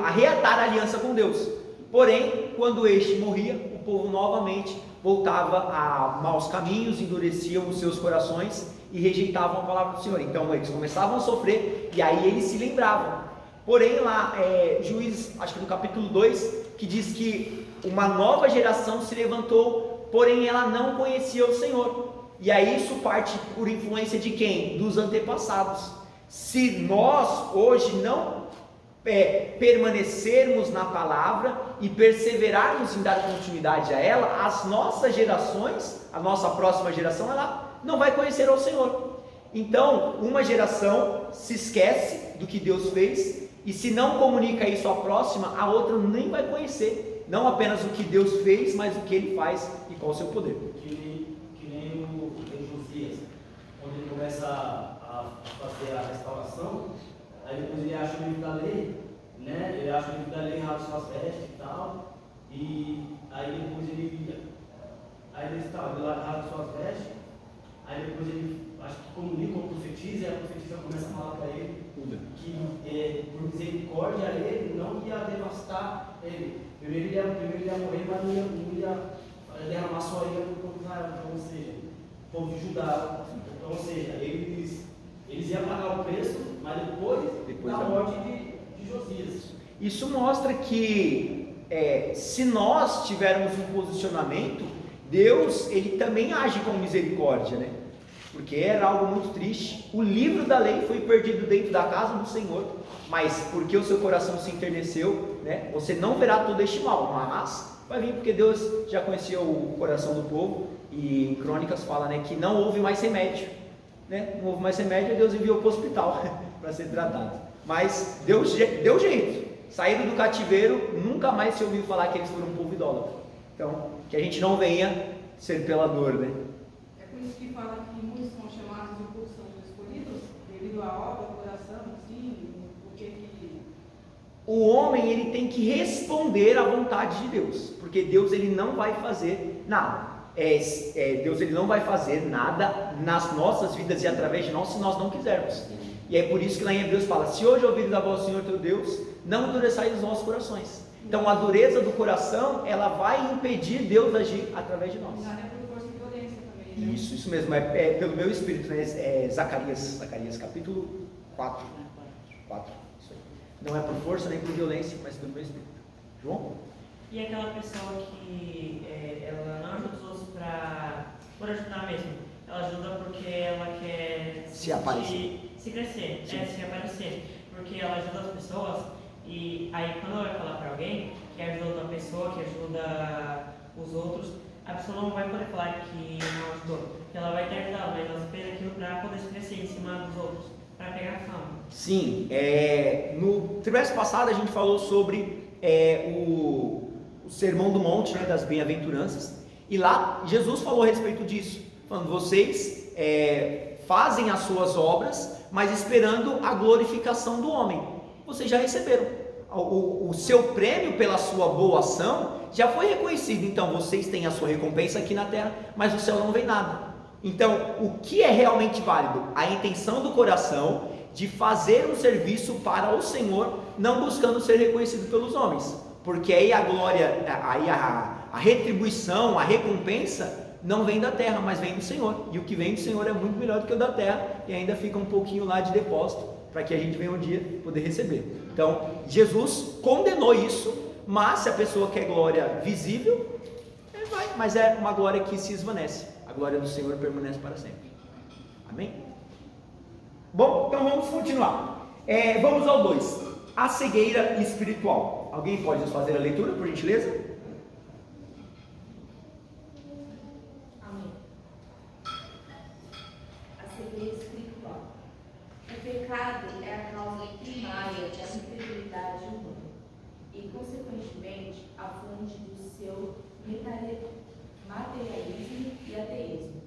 Speaker 1: a reatar a aliança com Deus. Porém, quando este morria, o povo novamente voltava a maus caminhos, endureciam os seus corações e rejeitavam a palavra do Senhor. Então eles começavam a sofrer e aí eles se lembravam. Porém lá, Juízes, acho que no capítulo 2, que diz que uma nova geração se levantou, porém ela não conhecia o Senhor. E aí isso parte por influência de quem? Dos antepassados. Se nós hoje não permanecermos na palavra e perseverarmos em dar continuidade a ela, as nossas gerações, a nossa próxima geração, ela não vai conhecer ao Senhor. Então, uma geração se esquece do que Deus fez, e se não comunica isso à próxima, a outra nem vai conhecer, não apenas o que Deus fez, mas o que Ele faz e qual o seu poder.
Speaker 10: Que nem o rei Josias, quando ele começa a fazer a restauração, aí depois ele acha o livro da lei, né? Ele acha o livro da lei, rasga suas vestes e tal, e aí depois ele rasga suas vestes, aí depois ele, acho que comunica ou profetiza, e a profetisa começa a falar para ele que por misericórdia a ele não ia devastar ele. Primeiro ele ia morrer, mas não ia derramar sua ira no povo de Israel, então, ou seja, o povo de Judá. Então, ou seja, eles iam pagar o preço, mas depois da morte de Josias.
Speaker 1: Isso mostra que se nós tivermos um posicionamento, Deus ele também age com misericórdia, né? Porque era algo muito triste. O livro da lei foi perdido dentro da casa do Senhor, mas porque o seu coração se enterneceu, né? Você não verá todo este mal, mas vai vir porque Deus já conhecia o coração do povo, e em Crônicas fala, né, que não houve mais remédio, né? Não houve mais remédio, Deus enviou para o hospital para ser tratado. Mas deu jeito. Saíram do cativeiro, nunca mais se ouviu falar que eles foram um povo idólatra. Então, que a gente não venha ser pela dor, né?
Speaker 8: É por isso que fala que muitos são chamados e poucos são escolhidos, devido à obra do coração, sim, porque que...
Speaker 1: O homem, ele tem que responder à vontade de Deus, porque Deus, ele não vai fazer nada. Deus, ele não vai fazer nada nas nossas vidas e através de nós, se nós não quisermos. E é por isso que lá em Hebreus fala: se hoje ouvires a voz do Senhor teu Deus, não endureçais os nossos corações. Então a dureza do coração, ela vai impedir Deus agir através de nós.
Speaker 8: Não é por força e violência também, né?
Speaker 1: Isso mesmo, é pelo meu espírito, né? Zacarias capítulo 4. Isso aí. Não é por força nem por violência, mas pelo meu espírito. João?
Speaker 9: E aquela pessoa que ela não ajuda os outros por ajudar mesmo, ela ajuda porque ela quer
Speaker 1: se aparecer.
Speaker 9: Se crescer, se aparecer, porque ela ajuda as pessoas, e aí quando ela vai falar para alguém que ajuda outra pessoa, que ajuda os outros, a pessoa não vai poder falar que não ajudou, porque ela vai ter ajudado, mas ela fez aquilo para poder se crescer em cima dos outros. para pegar fama.
Speaker 1: Sim, no trimestre passado a gente falou sobre o Sermão do Monte, né, das Bem-aventuranças, e lá Jesus falou a respeito disso, falando: vocês fazem as suas obras, mas esperando a glorificação do homem. Vocês já receberam o seu prêmio pela sua boa ação, já foi reconhecido. Então vocês têm a sua recompensa aqui na terra, mas no céu não vem nada. Então o que é realmente válido? A intenção do coração de fazer um serviço para o Senhor, não buscando ser reconhecido pelos homens, porque aí a glória, aí a retribuição, a recompensa não vem da terra, mas vem do Senhor, e o que vem do Senhor é muito melhor do que o da terra, e ainda fica um pouquinho lá de depósito, para que a gente venha um dia poder receber. Então Jesus condenou isso, mas se a pessoa quer glória visível, vai, mas é uma glória que se esvanece, a glória do Senhor permanece para sempre. Amém? Bom, então vamos continuar. Vamos ao 2, a cegueira espiritual. Alguém pode nos fazer a leitura, por gentileza?
Speaker 4: O pecado é a causa primária da infidelidade humana e, consequentemente, a fonte do seu materialismo e ateísmo.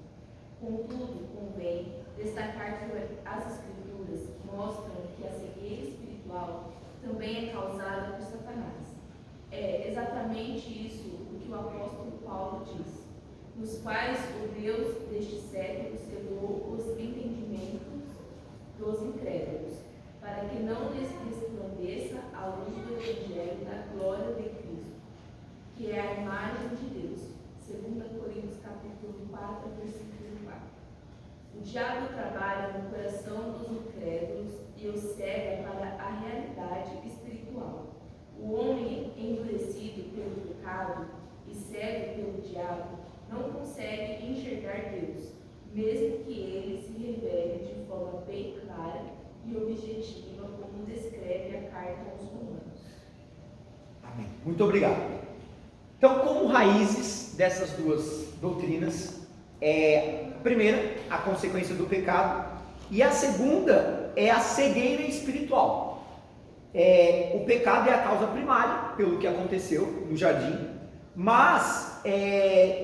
Speaker 4: Contudo, convém destacar que as Escrituras mostram que a cegueira espiritual também é causada por Satanás. É exatamente isso o que o apóstolo Paulo diz, nos quais o Deus deste século cegou os entendimentos dos incrédulos, para que não lhes resplandeça a luz do Evangelho da glória de Cristo, que é a imagem de Deus. 2 Coríntios capítulo 4, versículo 4. O diabo trabalha no coração dos incrédulos e os cega para a realidade espiritual. O homem endurecido pelo pecado e cego pelo diabo não consegue enxergar Deus, mesmo que ele se revele de forma bem clara e objetiva, como descreve a carta aos Romanos.
Speaker 1: Amém. Muito obrigado. Então, como raízes dessas duas doutrinas, a primeira, a consequência do pecado, e a segunda é a cegueira espiritual. O pecado é a causa primária, pelo que aconteceu no jardim, mas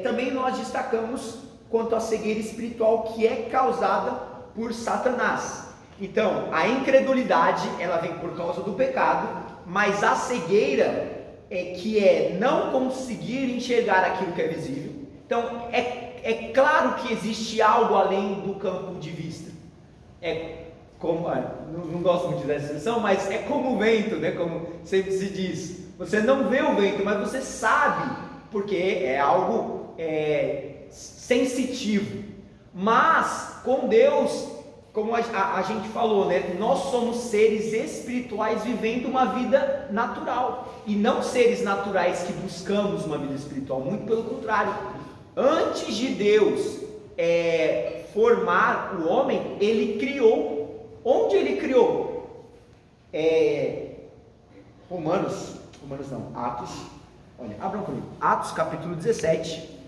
Speaker 1: também nós destacamos quanto à cegueira espiritual, que é causada por Satanás. Então, a incredulidade, ela vem por causa do pecado, mas a cegueira que é não conseguir enxergar aquilo que é visível. Então, é claro que existe algo além do campo de vista. Não gosto muito dessa expressão, mas é como o vento, né? Como sempre se diz. Você não vê o vento, mas você sabe, porque é algo sensitivo. Mas com Deus, como a gente falou, né? Nós somos seres espirituais vivendo uma vida natural, e não seres naturais que buscamos uma vida espiritual, muito pelo contrário. Antes de Deus formar o homem, Ele criou. Onde Ele criou? Atos, olha, abram comigo, Atos capítulo 17,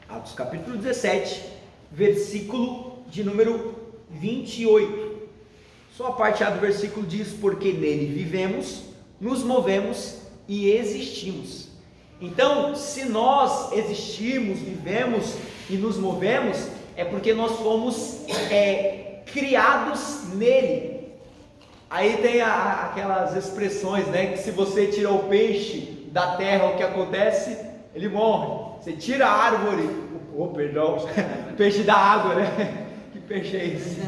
Speaker 1: Atos capítulo 17, versículo de número 28, só a parte A do versículo diz: porque nele vivemos, nos movemos e existimos. Então, se nós existimos, vivemos e nos movemos, é porque nós fomos criados nele. Aí tem aquelas expressões, né, que se você tira o peixe da terra, o que acontece? Ele morre. Você tira a árvore, peixe da água, né? Que peixe é esse?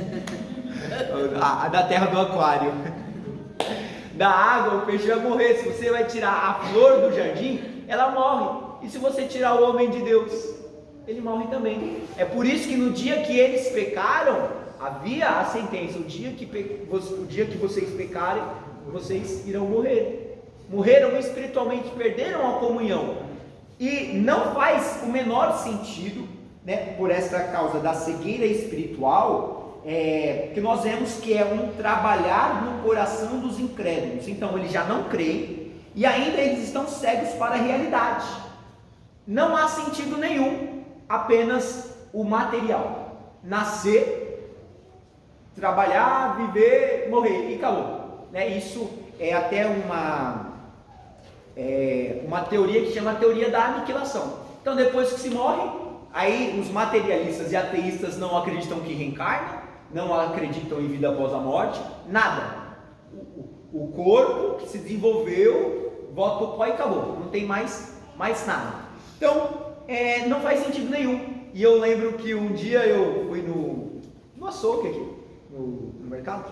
Speaker 1: Da terra do aquário. Da água, o peixe vai morrer. Se você vai tirar a flor do jardim, ela morre. E se você tirar o homem de Deus, ele morre também. É por isso que no dia que eles pecaram, havia a sentença: o dia que vocês pecarem, vocês irão morrer. Morreram espiritualmente, perderam a comunhão. E não faz o menor sentido, né, por essa causa da cegueira espiritual, que nós vemos que é um trabalhar no coração dos incrédulos. Então eles já não creem e ainda eles estão cegos para a realidade. Não há sentido nenhum apenas o material. Nascer, trabalhar, viver, morrer e acabou. Isso é até uma teoria que chama teoria da aniquilação. Então, depois que se morre, aí os materialistas e ateístas não acreditam que reencarna, não acreditam em vida após a morte, nada. O corpo que se desenvolveu, volta para o pó e acabou, não tem mais nada. Então, não faz sentido nenhum. E eu lembro que um dia eu fui no açougue aqui, no mercado,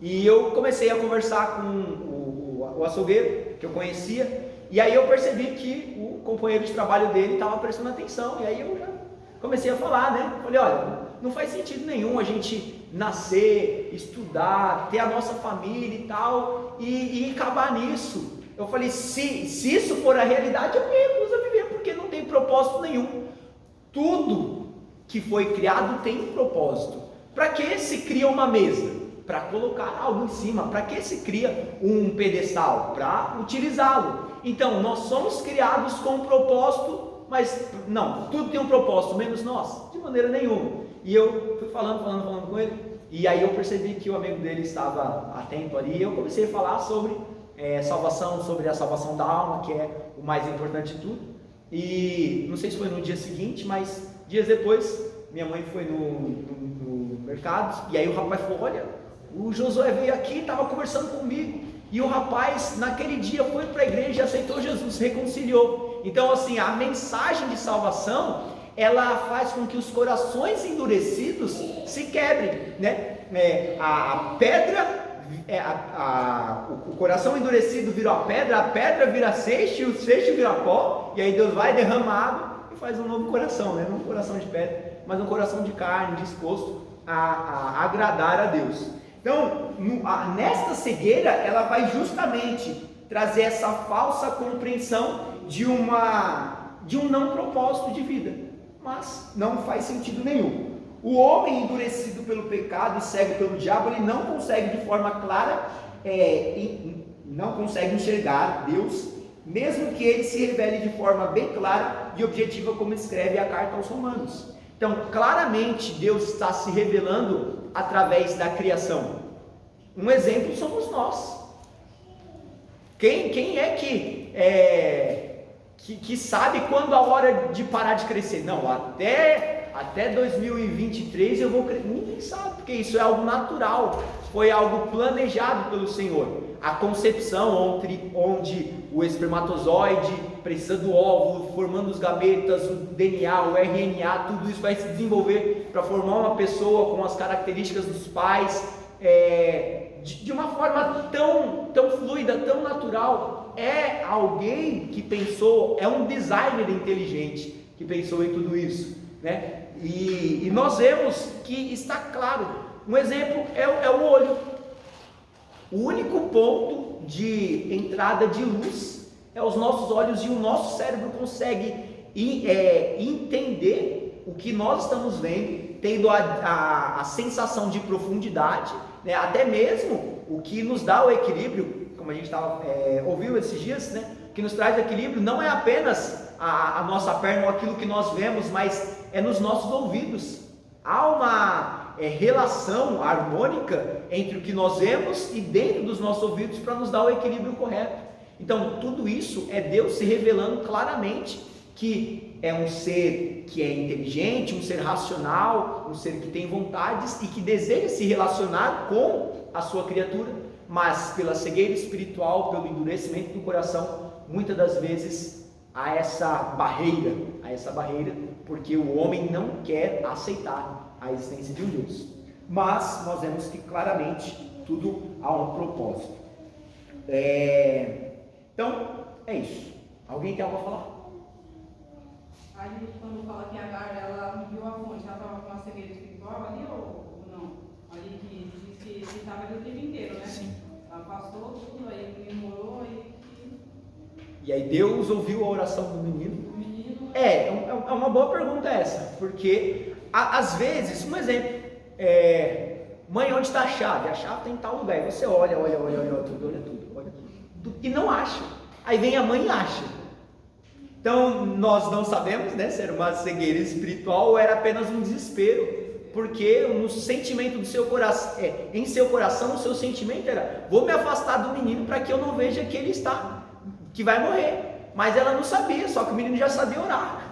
Speaker 1: e eu comecei a conversar com o açougueiro, que eu conhecia, e aí eu percebi que o companheiro de trabalho dele estava prestando atenção, e aí eu já comecei a falar, né? Falei, olha, não faz sentido nenhum a gente nascer, estudar, ter a nossa família e tal, e acabar nisso. Eu falei, se isso for a realidade, eu me recuso a viver, porque não tem propósito nenhum. Tudo que foi criado tem um propósito. Para que se cria uma mesa? Para colocar algo em cima. Para que se cria um pedestal? Para utilizá-lo. Então, nós somos criados com um propósito, mas não, tudo tem um propósito, menos nós, de maneira nenhuma. E eu fui falando com ele, e aí eu percebi que o amigo dele estava atento ali, e eu comecei a falar sobre salvação, sobre a salvação da alma, que é o mais importante de tudo. E não sei se foi no dia seguinte, mas dias depois, minha mãe foi no mercado, e aí o rapaz falou, olha, o Josué veio aqui, estava conversando comigo, e o rapaz naquele dia foi para a igreja, aceitou Jesus, se reconciliou. Então assim, a mensagem de salvação, ela faz com que os corações endurecidos se quebrem, né? A pedra, o coração endurecido vira a pedra vira seixo, e o seixo vira pó, e aí Deus vai derramar água e faz um novo coração, né? Não um coração de pedra, mas um coração de carne, disposto a agradar a Deus. Então, nesta cegueira, ela vai justamente trazer essa falsa compreensão de um não propósito de vida, mas não faz sentido nenhum. O homem endurecido pelo pecado e cego pelo diabo, ele não consegue de forma clara, não consegue enxergar Deus, mesmo que ele se revele de forma bem clara e objetiva, como escreve a carta aos Romanos. Então, claramente, Deus está se revelando através da criação. Um exemplo somos nós. Quem é que sabe quando a hora de parar de crescer? Não, até 2023 eu vou crescer. Ninguém sabe, porque isso é algo natural, foi algo planejado pelo Senhor. A concepção, onde o espermatozoide precisa do óvulo, formando os gametas, o DNA, o RNA, tudo isso vai se desenvolver para formar uma pessoa com as características dos pais, de uma forma tão fluida, tão natural. É alguém que pensou, é um designer inteligente que pensou em tudo isso, né? E nós vemos que está claro. Um exemplo é o olho. O único ponto de entrada de luz é os nossos olhos, e o nosso cérebro consegue entender o que nós estamos vendo, tendo a sensação de profundidade, né? Até mesmo o que nos dá o equilíbrio, como a gente ouviu esses dias, né? O que nos traz equilíbrio não é apenas a nossa perna ou aquilo que nós vemos, mas é nos nossos ouvidos. Há uma relação harmônica entre o que nós vemos e dentro dos nossos ouvidos para nos dar o equilíbrio correto. Então, tudo isso é Deus se revelando claramente que é um ser que é inteligente, um ser racional, um ser que tem vontades e que deseja se relacionar com a sua criatura, mas pela cegueira espiritual, pelo endurecimento do coração, muitas das vezes há essa barreira, porque o homem não quer aceitar a existência de um Deus. Mas nós vemos que claramente tudo há um propósito. Então, é isso. Alguém tem algo a falar?
Speaker 8: A gente, quando fala que a Agar, ela viu a fonte, ela estava com uma cegueira espiritual ali ou não? Ali que diz que estava ali o tempo inteiro, né?
Speaker 1: Sim.
Speaker 8: Ela passou tudo, aí demorou,
Speaker 1: E aí Deus ouviu a oração do menino. É uma boa pergunta essa, porque às vezes, um exemplo, mãe, onde está a chave? A chave tem em tal lugar, e você olha tudo, e não acha. Aí vem a mãe e acha. Então nós não sabemos, né, se era uma cegueira espiritual ou era apenas um desespero, porque no sentimento do seu coração, em seu coração, o seu sentimento era: vou me afastar do menino para que eu não veja que ele que vai morrer. Mas ela não sabia, só que o menino já sabia orar.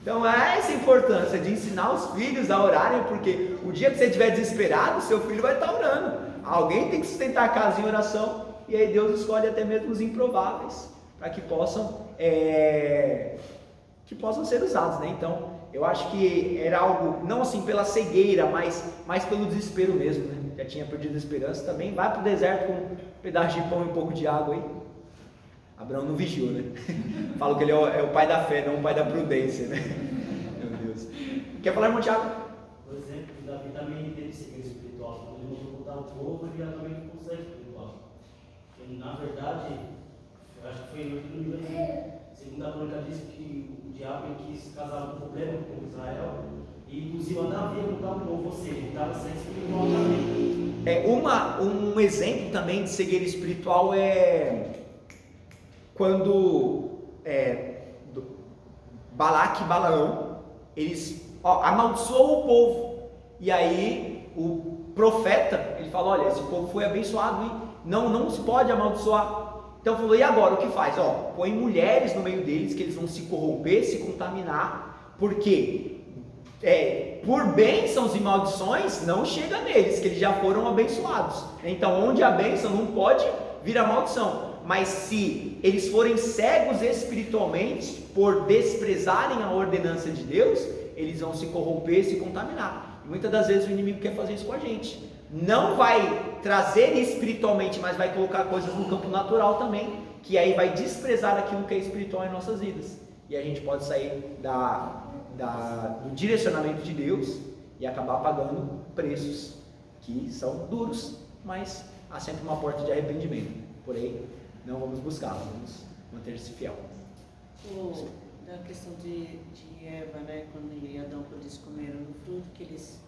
Speaker 1: Então é essa a importância de ensinar os filhos a orarem, porque o dia que você estiver desesperado, seu filho vai estar orando. Alguém tem que sustentar a casa em oração, e aí Deus escolhe até mesmo os improváveis para que possam ser usados, né? Então eu acho que era algo, não assim pela cegueira, mas pelo desespero mesmo, né? Já tinha perdido a esperança também. Vai para o deserto com um pedaço de pão e um pouco de água aí. Abraão não vigiou, né? Falo que ele é o pai da fé, não o pai da prudência, né? Meu Deus. Quer falar, irmão Tiago?
Speaker 10: Por exemplo, Davi também teve cegueira espiritual. Quando ele mandou botar o povo, ele já também ficou cego espiritual. Porque, na verdade, eu acho que foi no livro segundo a crônica diz que o diabo quis casar um problema com Israel, e inclusive a Davi botar o povo, ou seja, ele estava cego espiritual também.
Speaker 1: Um exemplo também de cegueira espiritual é quando Balaque e Balaão, eles amaldiçoam o povo, e aí o profeta, ele fala: olha, esse povo foi abençoado, hein? Não se pode amaldiçoar. Então falou: e agora o que faz? Põe mulheres no meio deles, que eles vão se corromper, se contaminar, porque por bênçãos e maldições não chega neles, que eles já foram abençoados. Então onde há bênção não pode vir a maldição. Mas se eles forem cegos espiritualmente por desprezarem a ordenança de Deus, eles vão se corromper, se contaminar. E muitas das vezes o inimigo quer fazer isso com a gente. Não vai trazer espiritualmente, mas vai colocar coisas no campo natural também, que aí vai desprezar aquilo que é espiritual em nossas vidas. E a gente pode sair do direcionamento de Deus e acabar pagando preços que são duros, mas há sempre uma porta de arrependimento. Porém, não vamos buscá-la, vamos manter-se fiel.
Speaker 2: Da questão de Eva, né, quando ele e Adão comeram do fruto, que eles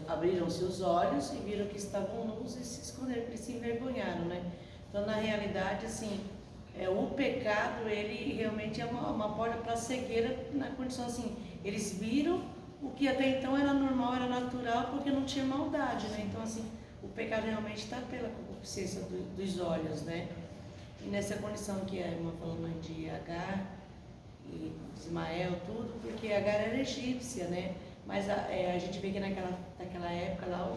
Speaker 2: abriram seus olhos e viram que estavam nus e se esconderam, porque se envergonharam, né? Então, na realidade, assim, o pecado, ele realmente é uma porta para a cegueira, na condição assim, eles viram o que até então era normal, era natural, porque não tinha maldade, né? Então, assim, o pecado realmente está pela concupiscência dos olhos, né? E nessa condição que a irmã falou de Agar e Ismael, tudo, porque Agar era egípcia, né? Mas a gente vê que naquela época lá,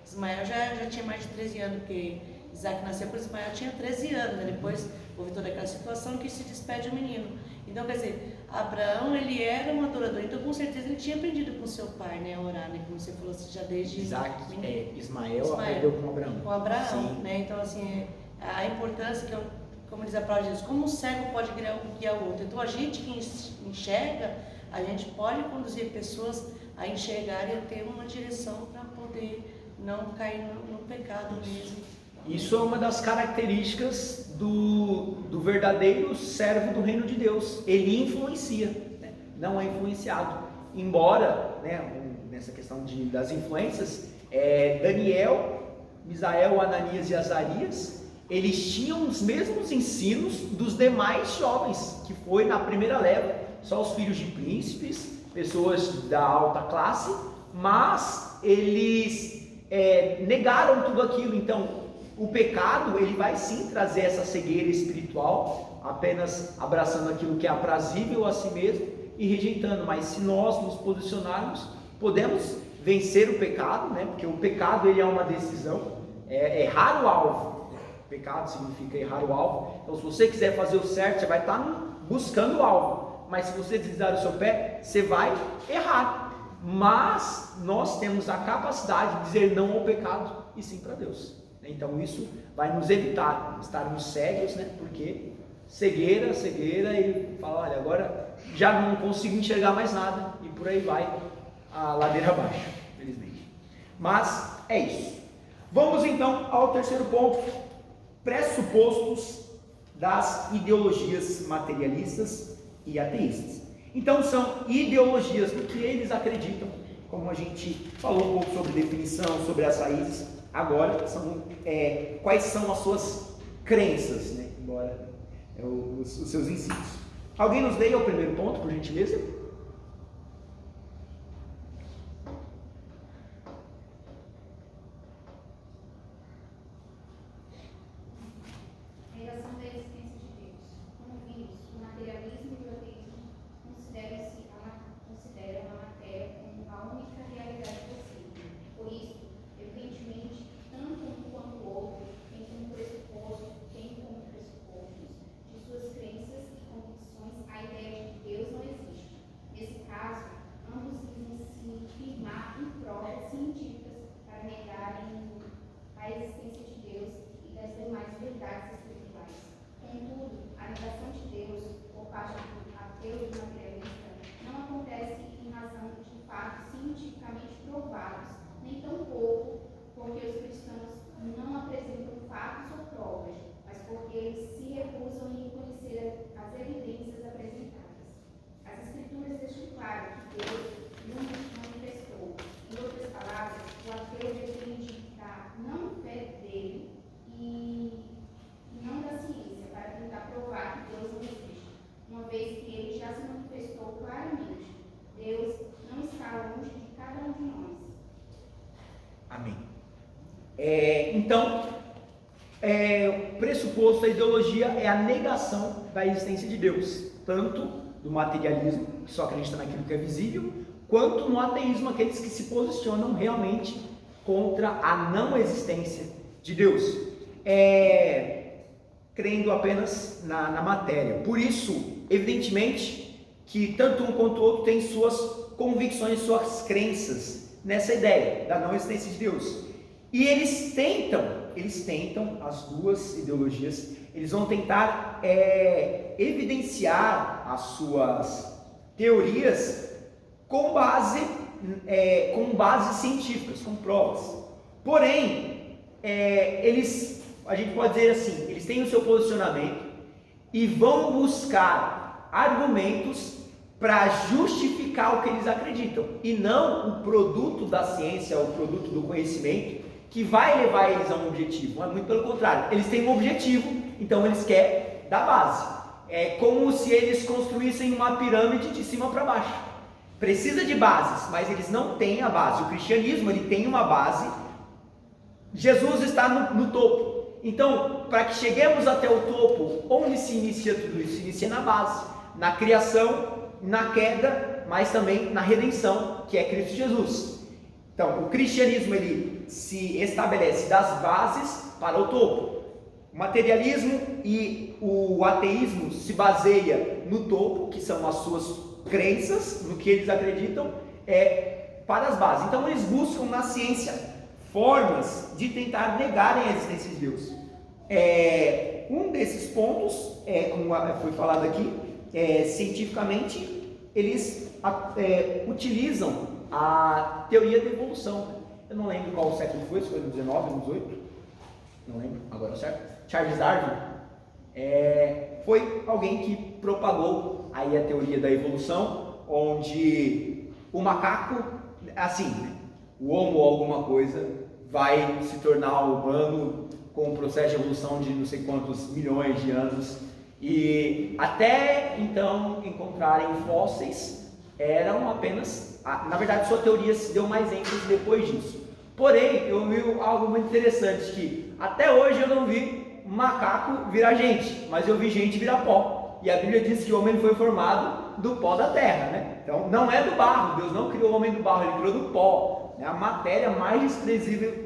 Speaker 2: Ismael já tinha mais de 13 anos, porque Isaac nasceu quando Ismael tinha 13 anos, né? Depois houve toda aquela situação que se despede o menino. Então, quer dizer, Abraão, ele era um adorador, então com certeza ele tinha aprendido com seu pai, né, a orar, né? Como você falou, já desde
Speaker 1: Ismael aprendeu com Abraão.
Speaker 2: Com Abraão,
Speaker 1: sim,
Speaker 2: né? Então, assim, a importância que, como diz a palavra de Deus, como um cego pode guiar o outro. Então, a gente que enxerga, a gente pode conduzir pessoas a enxergar e a ter uma direção para poder não cair no pecado mesmo.
Speaker 1: Isso é uma das características do verdadeiro servo do reino de Deus. Ele influencia, né? Não é influenciado. Embora, né, nessa questão das influências, Daniel, Misael, Ananias e Azarias, eles tinham os mesmos ensinos dos demais jovens, que foi na primeira leva, só os filhos de príncipes, pessoas da alta classe, mas eles negaram tudo aquilo. Então, o pecado, ele vai sim trazer essa cegueira espiritual, apenas abraçando aquilo que é aprazível a si mesmo e rejeitando. Mas se nós nos posicionarmos, podemos vencer o pecado, né? Porque o pecado, ele é uma decisão, errar o alvo. Pecado significa errar o alvo. Então, se você quiser fazer o certo, você vai estar buscando o alvo. Mas se você deslizar o seu pé, você vai errar. Mas nós temos a capacidade de dizer não ao pecado e sim para Deus. Então isso vai nos evitar estarmos cegos, né? Porque cegueira, ele fala: olha, agora já não consigo enxergar mais nada, e por aí vai a ladeira abaixo, infelizmente. Mas é isso. Vamos então ao terceiro ponto: pressupostos das ideologias materialistas e ateístas. Então são ideologias do que eles acreditam, como a gente falou um pouco sobre definição, sobre as raízes. Agora, quais são as suas crenças, né? Embora os seus ensinos. Alguém nos leia o primeiro ponto, por gentileza?
Speaker 6: Negação da existência de Deus. Como vimos, o materialismo e o ateísmo consideram a matéria como a única realidade possível. Por isso, evidentemente, tanto um quanto o outro têm como pressupostos de suas crenças e convicções a ideia de que Deus não existe. Nesse caso, ambos dizem se firmar em provas científicas para negarem a existência de Deus e das demais verdades espirituais. Contudo, a negação de Deus por parte do ateu e do materialista não acontece em razão de fatos cientificamente provados, nem tampouco porque os cristãos não apresentam fatos ou provas, mas porque eles se recusam em reconhecer as evidências apresentadas. As Escrituras deixam claro que Deus não manifestou. Em outras palavras, o ateu depende da não fé dele e não da ciência para tentar provar que Deus não existe, uma vez que ele já se manifestou claramente. Deus não está longe de cada um de nós.
Speaker 1: Amém. Então, o pressuposto da ideologia é a negação da existência de Deus, tanto do materialismo, que só acredita naquilo que é visível, quanto no ateísmo, aqueles que se posicionam realmente contra a não existência de Deus, crendo apenas na matéria. Por isso, evidentemente, que tanto um quanto o outro tem suas convicções, suas crenças nessa ideia da não existência de Deus. E eles tentam, as duas ideologias, eles vão tentar evidenciar as suas teorias com bases científicas, com provas. Porém, a gente pode dizer assim, eles têm o seu posicionamento e vão buscar argumentos para justificar o que eles acreditam, e não o produto da ciência, o produto do conhecimento, que vai levar eles a um objetivo. Mas muito pelo contrário, eles têm um objetivo, então eles querem da base. É como se eles construíssem uma pirâmide de cima para baixo. Precisa de bases, mas eles não têm a base. O cristianismo, ele tem uma base. Jesus está no topo. Então, para que cheguemos até o topo, onde se inicia tudo isso? Se inicia na base, na criação, na queda, mas também na redenção, que é Cristo Jesus. Então, o cristianismo, ele se estabelece das bases para o topo. O materialismo e o ateísmo se baseia no topo, que são as suas crenças, no que eles acreditam, para as bases. Então, eles buscam na ciência formas de tentar negarem a existência de Deus. Um desses pontos, como foi falado aqui, cientificamente, eles utilizam a teoria da evolução. Eu não lembro qual século foi, se foi no 19, no 18, não lembro agora, certo? Charles Darwin foi alguém que propagou aí a teoria da evolução, onde o macaco, assim, o homo alguma coisa, vai se tornar humano com um processo de evolução de não sei quantos milhões de anos, e até então encontrarem fósseis eram apenas, na verdade sua teoria se deu mais ênfase depois disso. Porém, eu vi algo muito interessante, que até hoje eu não vi macaco virar gente, mas eu vi gente virar pó. E a Bíblia diz que o homem foi formado do pó da terra, né? Então não é do barro, Deus não criou o homem do barro, ele criou do pó, né? A matéria mais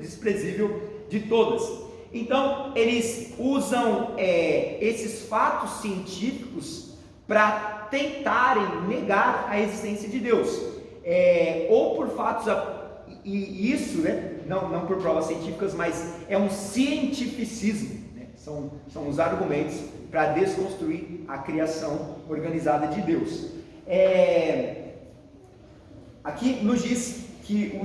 Speaker 1: desprezível de todas. Então eles usam esses fatos científicos para tentarem negar a existência de Deus, ou por fatos, e isso, né, não por provas científicas, mas é um cientificismo, né? São os argumentos para desconstruir a criação organizada de Deus. Aqui nos diz que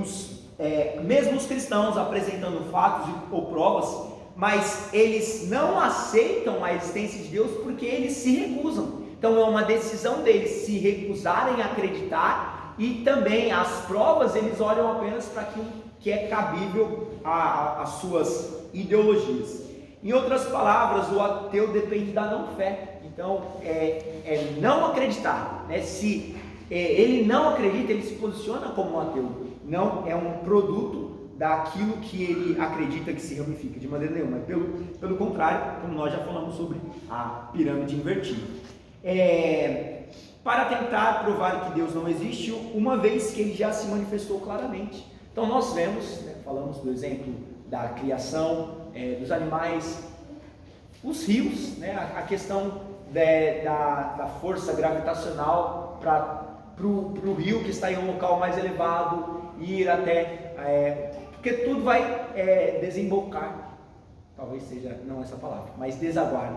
Speaker 1: mesmo os cristãos apresentando fatos ou provas, mas eles não aceitam a existência de Deus porque eles se recusam. Então é uma decisão deles se recusarem a acreditar, e também as provas eles olham apenas para aquilo que é cabível às suas ideologias. Em outras palavras, o ateu depende da não fé. Então, é não acreditar, né? Se ele não acredita, ele se posiciona como um ateu. Não é um produto daquilo que ele acredita que se ramifica, de maneira nenhuma. Pelo contrário, como nós já falamos sobre a pirâmide invertida. Para tentar provar que Deus não existe, uma vez que ele já se manifestou claramente. Então nós vemos, né, falamos do exemplo da criação, dos animais, os rios, né, a questão da força gravitacional para o rio que está em um local mais elevado ir até, porque tudo vai desembocar, talvez seja não essa palavra, mas desaguar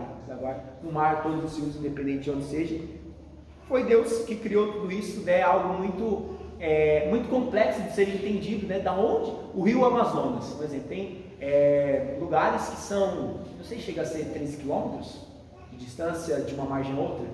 Speaker 1: no mar, todos os rios, independente de onde seja. Foi Deus que criou tudo isso, né? Algo muito complexo de ser entendido, né? Da onde o rio Amazonas, por exemplo, tem lugares que são, não sei, chega a ser 13 quilômetros de distância de uma margem a outra,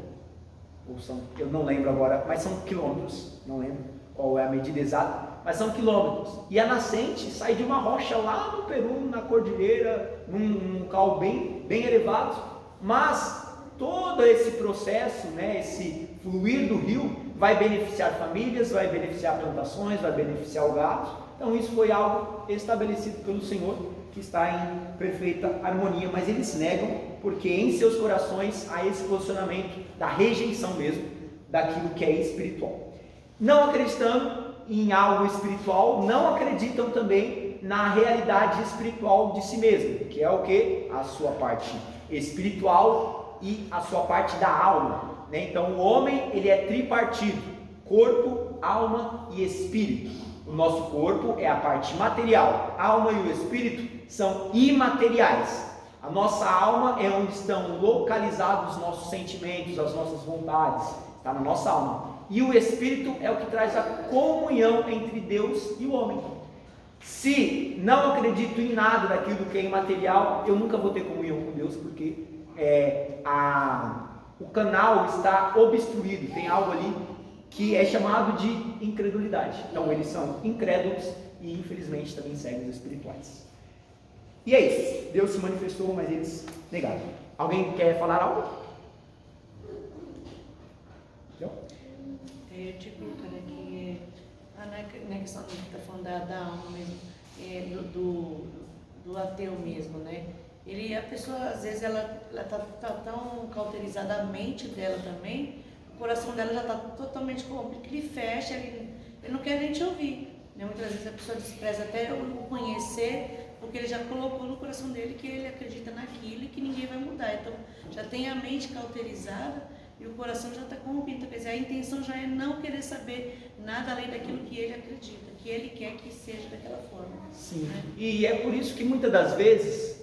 Speaker 1: ou são, eu não lembro agora, mas são quilômetros, não lembro qual é a medida exata, mas são quilômetros, e a nascente sai de uma rocha lá no Peru, na cordilheira, num local bem elevado, mas todo esse processo, né, esse fluir do rio vai beneficiar famílias, vai beneficiar plantações, vai beneficiar o gado. Então isso foi algo estabelecido pelo Senhor, que está em perfeita harmonia, mas eles negam, porque em seus corações há esse posicionamento da rejeição mesmo, daquilo que é espiritual. Não acreditando em algo espiritual, não acreditam também na realidade espiritual de si mesmo, que é o que? A sua parte espiritual e a sua parte da alma, né? Então o homem, ele é tripartido: corpo, alma e espírito. O nosso corpo é a parte material, a alma e o espírito são imateriais. A nossa alma é onde estão localizados os nossos sentimentos, as nossas vontades, está na nossa alma. E o espírito é o que traz a comunhão entre Deus e o homem. Se não acredito em nada daquilo que é imaterial, eu nunca vou ter comunhão com Deus, porque o canal está obstruído, tem algo ali que é chamado de incredulidade. Então eles são incrédulos e infelizmente também cegos espirituais. E é isso, Deus se manifestou, mas eles negaram. Alguém quer falar algo? Não?
Speaker 2: Eu te perguntando aqui, na questão que está falando da alma mesmo, do ateu mesmo, né? A pessoa, às vezes, ela tá tão cauterizada, a mente dela também, o coração dela já está totalmente corrompido, que ele fecha, ele não quer nem te ouvir, né? Muitas vezes a pessoa despreza até o conhecer, porque ele já colocou no coração dele que ele acredita naquilo e que ninguém vai mudar. Então, já tem a mente cauterizada e o coração já está corrompido. Então, quer dizer, a intenção já é não querer saber nada além daquilo que ele acredita, que ele quer que seja daquela forma.
Speaker 1: Sim,
Speaker 2: né?
Speaker 1: E é por isso que muitas das vezes,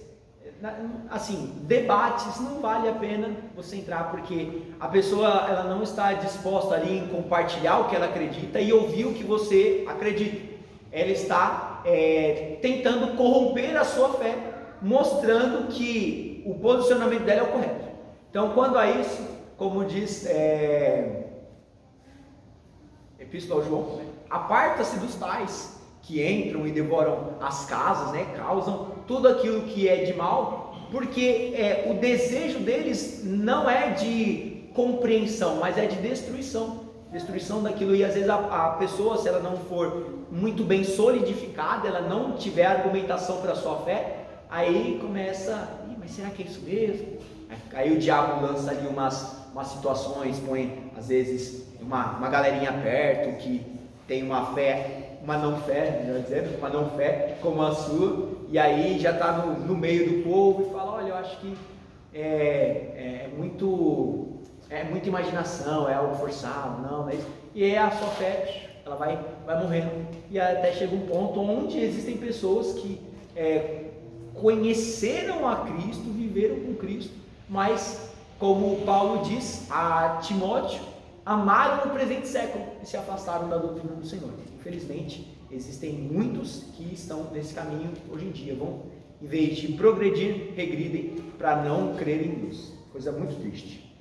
Speaker 1: assim, debates não vale a pena você entrar, porque a pessoa, ela não está disposta ali em compartilhar o que ela acredita e ouvir o que você acredita. Ela está tentando corromper a sua fé, mostrando que o posicionamento dela é o correto. Então, quando há isso, como diz Epístola ao João, né? Aparta-se dos tais que entram e devoram as casas, né? Causam tudo aquilo que é de mal, porque o desejo deles não é de compreensão, mas é de destruição daquilo. E às vezes a pessoa, se ela não for muito bem solidificada, ela não tiver argumentação para a sua fé, aí começa, mas será que é isso mesmo? Aí o diabo lança ali umas situações, põe às vezes uma galerinha perto que tem uma fé, uma não fé, melhor dizendo, uma não fé como a sua, e aí já está no meio do povo e fala, olha, eu acho que é muita imaginação, é algo forçado, não, mas... E aí a sua fé, ela vai morrendo, e até chega um ponto onde existem pessoas que conheceram a Cristo, viveram com Cristo, mas, como Paulo diz a Timóteo, amaram o presente século e se afastaram da doutrina do Senhor. Infelizmente, existem muitos que estão nesse caminho hoje em dia, vão, em vez de progredir, regridem para não crer em Deus. Coisa muito triste.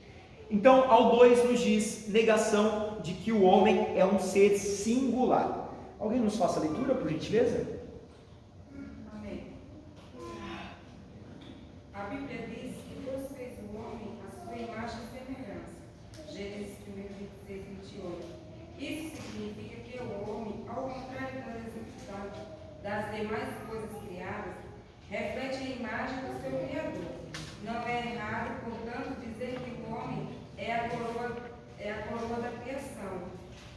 Speaker 1: Então, ao 2 nos diz negação de que o homem é um ser singular. Alguém nos faça a leitura, por gentileza?
Speaker 8: Amém. A
Speaker 11: criadas, reflete a imagem do seu Criador. Não é errado, portanto, dizer que o homem é a coroa da criação.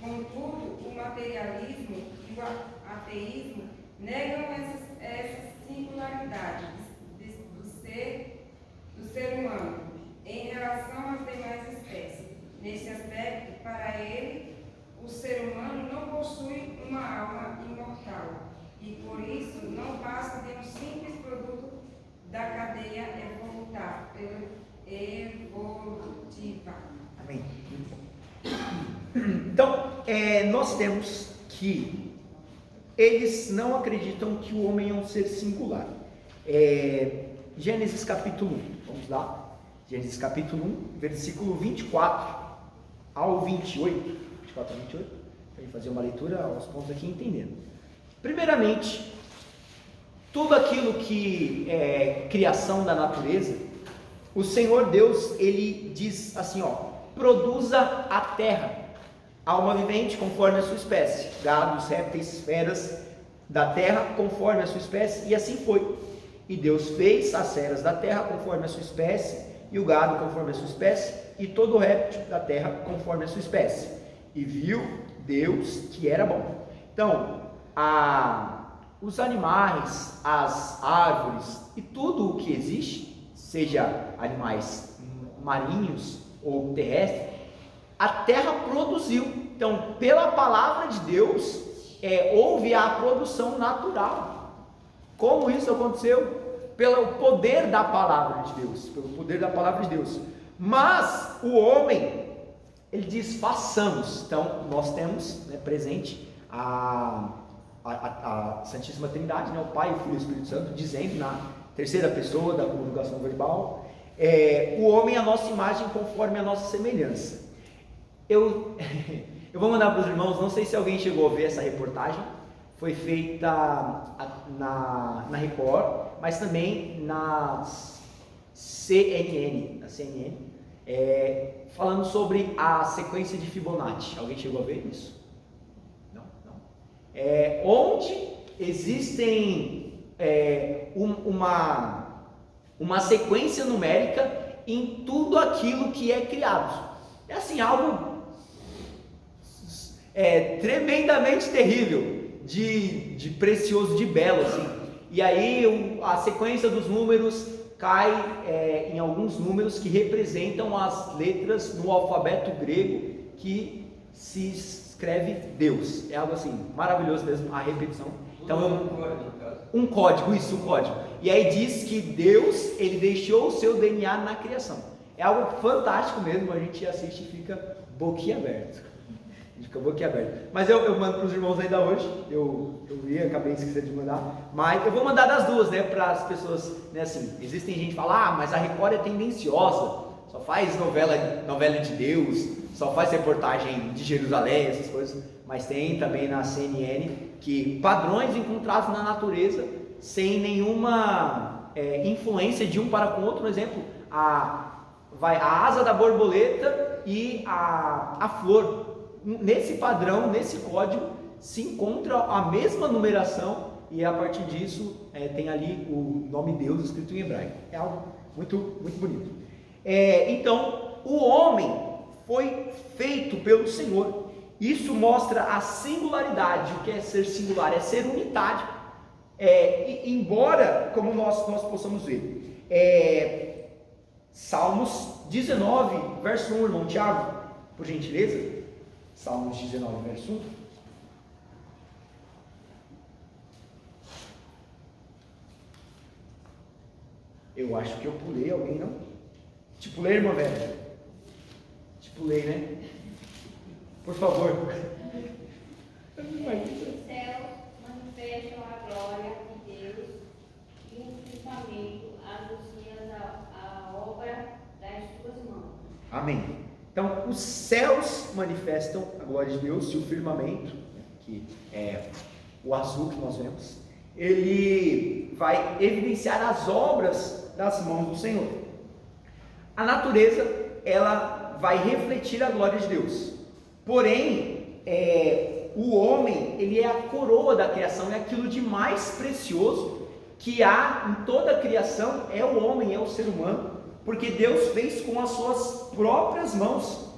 Speaker 11: Contudo, o materialismo e o ateísmo negam essa singularidade do ser humano em relação às demais espécies. Nesse aspecto, para ele, o ser humano não possui uma alma imortal e, por isso, não passa de um simples produto da cadeia evolutiva.
Speaker 1: Amém. Então, nós temos que eles não acreditam que o homem é um ser singular. Gênesis capítulo 1, vamos lá. Gênesis capítulo 1, versículo 24 ao 28. 24 ao 28. Para fazer uma leitura aos pontos aqui entendendo. Primeiramente, tudo aquilo que é criação da natureza, o Senhor Deus, ele diz assim, produza a terra, alma vivente conforme a sua espécie, gados, répteis, feras da terra conforme a sua espécie, e assim foi. E Deus fez as feras da terra conforme a sua espécie, e o gado conforme a sua espécie, e todo o réptil da terra conforme a sua espécie. E viu Deus que era bom. Então, os animais, as árvores e tudo o que existe, seja animais marinhos ou terrestres, a terra produziu. Então, pela palavra de Deus, houve a produção natural. Como isso aconteceu? Pelo poder da palavra de Deus, pelo poder da palavra de Deus. Mas o homem, ele diz, façamos. Então, nós temos presente a Santíssima Trindade, o Pai, o Filho e o Espírito Santo, dizendo na terceira pessoa da conjugação verbal, o homem é a nossa imagem conforme a nossa semelhança. Eu vou mandar para os irmãos, não sei se alguém chegou a ver essa reportagem, foi feita na Record, mas também na CNN, falando sobre a sequência de Fibonacci. Alguém chegou a ver isso? Não? Onde existem uma sequência numérica em tudo aquilo que é criado. É assim, algo tremendamente terrível, de precioso, de belo, assim. E aí a sequência dos números cai em alguns números que representam as letras no alfabeto grego que se escreve Deus. É algo assim, maravilhoso mesmo, a repetição. Então, um código. E aí diz que Deus, ele deixou o seu DNA na criação. É algo fantástico mesmo, a gente assiste e fica boquiaberto. Mas eu mando para os irmãos ainda hoje. Eu vi, acabei de esquecer de mandar. Mas eu vou mandar das duas, para as pessoas, assim. Existem gente que fala, mas a Record é tendenciosa, só faz novela de Deus, só faz reportagem de Jerusalém, essas coisas. Mas tem também na CNN que padrões encontrados na natureza sem nenhuma influência de um para com o outro. Por exemplo, a asa da borboleta e a flor. Nesse padrão, nesse código, se encontra a mesma numeração e a partir disso tem ali o nome Deus escrito em hebraico. É algo muito, muito bonito. Então, o homem foi feito pelo Senhor. Isso mostra a singularidade. O que é ser singular? É ser unitário. Embora, como nós possamos ver, Salmos 19, verso 1, irmão Tiago, por gentileza. Salmos 19, verso 1. Eu acho que eu pulei, alguém não? Te pulei, irmã velha? Te pulei, né? Por favor.
Speaker 6: Os céus manifestam a glória de Deus e o firmamento anuncia a obra das suas mãos.
Speaker 1: Amém. Então, os céus manifestam a glória de Deus e o firmamento, que é o azul que nós vemos, ele vai evidenciar as obras das mãos do Senhor. A natureza, ela vai refletir a glória de Deus. Porém, o homem, ele é a coroa da criação, é aquilo de mais precioso que há em toda a criação é o homem, é o ser humano, porque Deus fez com as suas próprias mãos.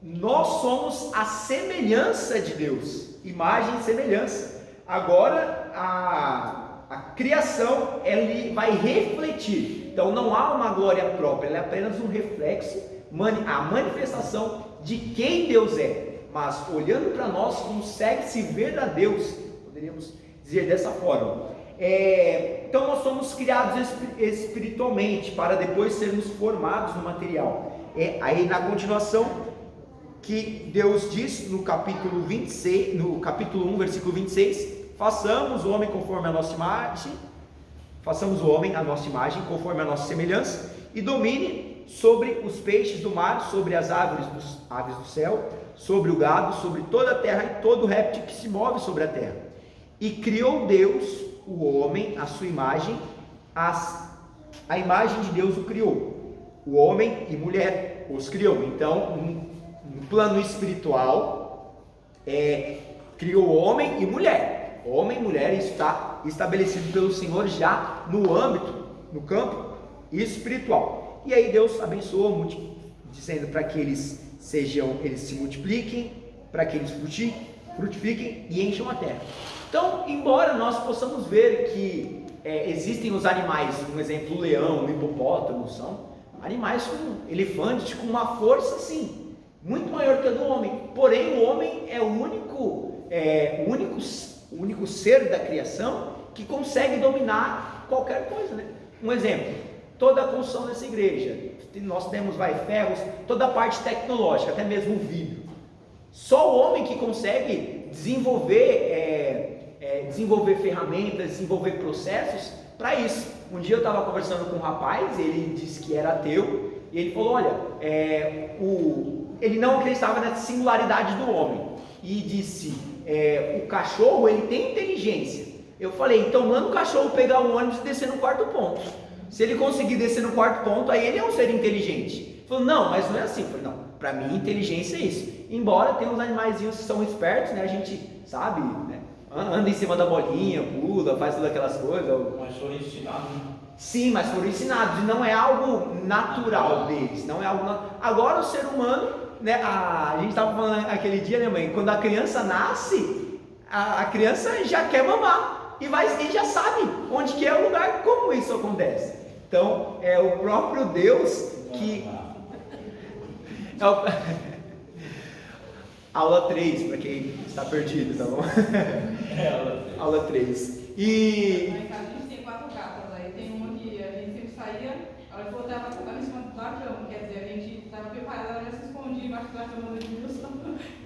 Speaker 1: Nós somos a semelhança de Deus, imagem e semelhança. Agora a criação ele vai refletir, então não há uma glória própria, ela é apenas um reflexo, a manifestação de quem Deus é, mas olhando para nós consegue-se ver a Deus, poderíamos dizer dessa forma. Então nós somos criados espiritualmente para depois sermos formados no material. Aí na continuação que Deus diz no capítulo 26, no capítulo 1, versículo 26, façamos o homem conforme a nossa imagem, conforme a nossa semelhança, e domine sobre os peixes do mar, sobre as aves do céu, sobre o gado, sobre toda a terra e todo réptil que se move sobre a terra. E criou Deus o homem, a sua imagem, a imagem de Deus o criou, o homem e mulher os criou. Então, no plano espiritual, criou homem e mulher. Homem e mulher está estabelecido pelo Senhor já no campo espiritual. E aí Deus abençoou, dizendo para que eles se multipliquem, para que eles frutifiquem e encham a terra. Então, embora nós possamos ver que existem os animais, um exemplo, o leão, o hipopótamo, são animais com elefantes, com uma força sim, muito maior que a do homem. Porém, o homem é o único ser da criação que consegue dominar qualquer coisa, né? Um exemplo, toda a construção dessa igreja, nós temos ferros, toda a parte tecnológica, até mesmo o vidro. Só o homem que consegue desenvolver ferramentas, desenvolver processos para isso. Um dia eu estava conversando com um rapaz, ele disse que era ateu, e ele falou, olha, ele não acreditava na singularidade do homem, e disse, o cachorro ele tem inteligência. Eu falei, então manda o cachorro pegar um ônibus e descer no quarto ponto. Se ele conseguir descer no quarto ponto, aí ele é um ser inteligente. Ele falou, não, mas não é assim. Eu falei, não, para mim inteligência é isso. Embora tenha uns animaizinhos que são espertos, né? A gente sabe, né? Anda em cima da bolinha, pula, faz todas aquelas coisas.
Speaker 5: Mas foram ensinados, né?
Speaker 1: Sim, mas foram ensinados, e não é algo natural deles, não é algo Agora o ser humano, né? A gente estava falando aquele dia, né, mãe? Quando a criança nasce, a criança já quer mamar. E já sabe onde que é o lugar, como isso acontece. Então, é o próprio Deus que... Aula 3, para quem está perdido, tá bom? Aula 3. E...
Speaker 8: Lá em casa a gente tem 4 gatas, aí tem uma que a gente sempre saía, ela falou que estava em cima da cama, quer dizer, a gente estava preparada, ela já se escondia embaixo da cama de Wilson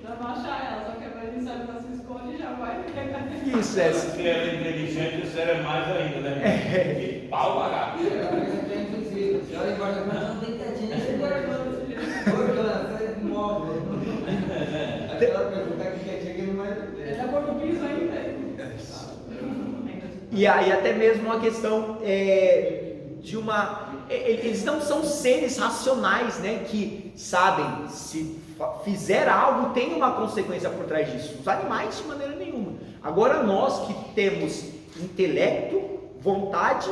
Speaker 8: para não achar ela, só que agora a gente sabe que ela se esconde e já vai pegar.
Speaker 1: Isso,
Speaker 5: se ela é inteligente, isso era mais ainda, né? Que pau barato.
Speaker 3: É invisível. Se olha embaixo da cama, não tem tadinha, você guardou desse jeito. Hoje ela sai móvel. Aquela pergunta que quietinha que não vai ver.
Speaker 8: Ele já pôr no piso ainda.
Speaker 1: E aí até mesmo uma questão de uma... Eles não são seres racionais, né? Que sabem, se fizer algo, tem uma consequência por trás disso. Os animais de maneira nenhuma. Agora nós que temos intelecto, vontade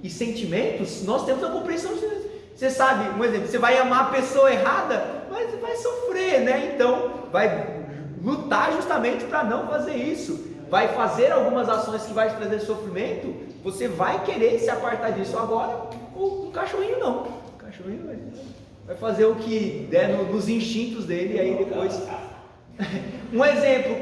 Speaker 1: e sentimentos, nós temos a compreensão de... Você sabe, um exemplo, você vai amar a pessoa errada, mas vai sofrer, né? Então, vai lutar justamente para não fazer isso. Vai fazer algumas ações que vai te trazer sofrimento, você vai querer se apartar disso. Agora, o cachorrinho não. O cachorrinho vai fazer o que der nos instintos dele, e aí depois... Um exemplo,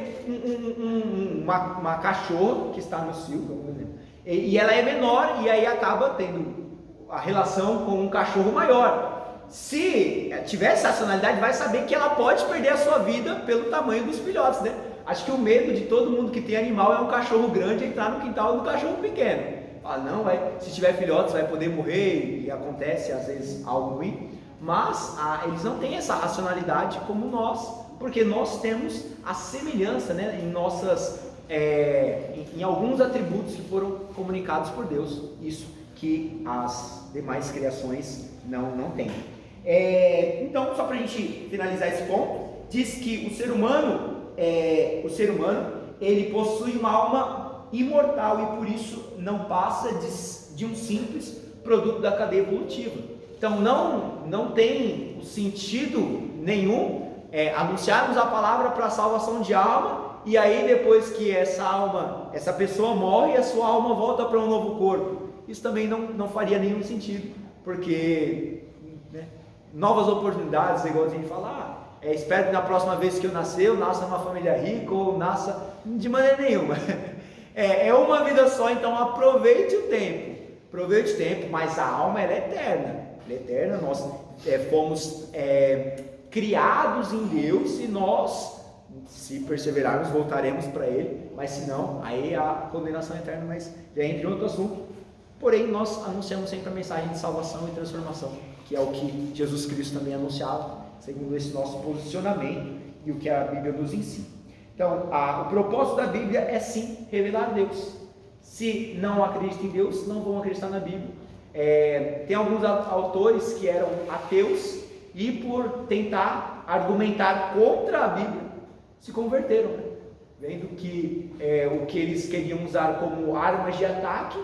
Speaker 1: uma cachorra que está no cio, por exemplo, e ela é menor, e aí acaba tendo a relação com um cachorro maior. Se tiver essa racionalidade, vai saber que ela pode perder a sua vida pelo tamanho dos filhotes, né? Acho que o medo de todo mundo que tem animal é um cachorro grande entrar no quintal do cachorro pequeno. Fala, não, se tiver filhotes vai poder morrer, e acontece às vezes algo ruim, mas eles não têm essa racionalidade como nós, porque nós temos a semelhança, né, em alguns atributos que foram comunicados por Deus, isso que as demais criações não têm. Então, só para a gente finalizar esse ponto, diz que o ser humano ele possui uma alma imortal e por isso não passa de um simples produto da cadeia evolutiva. Então não tem sentido nenhum anunciarmos a palavra para a salvação de alma, e aí depois que essa pessoa morre, a sua alma volta para um novo corpo. Isso também não faria nenhum sentido, porque novas oportunidades, igual a gente fala, espero que na próxima vez que eu nasça numa família rica, ou nasça de maneira nenhuma. É uma vida só, então aproveite o tempo, mas a alma ela é eterna, nós fomos criados em Deus, e nós, se perseverarmos, voltaremos para Ele, mas se não, aí a condenação eterna, mas já entra em outro assunto. Porém, nós anunciamos sempre a mensagem de salvação e transformação, que é o que Jesus Cristo também anunciava, segundo esse nosso posicionamento e o que a Bíblia nos ensina. Então, o propósito da Bíblia é sim revelar Deus. Se não acreditam em Deus, não vão acreditar na Bíblia. Tem alguns autores que eram ateus e por tentar argumentar contra a Bíblia, se converteram, vendo que o que eles queriam usar como armas de ataque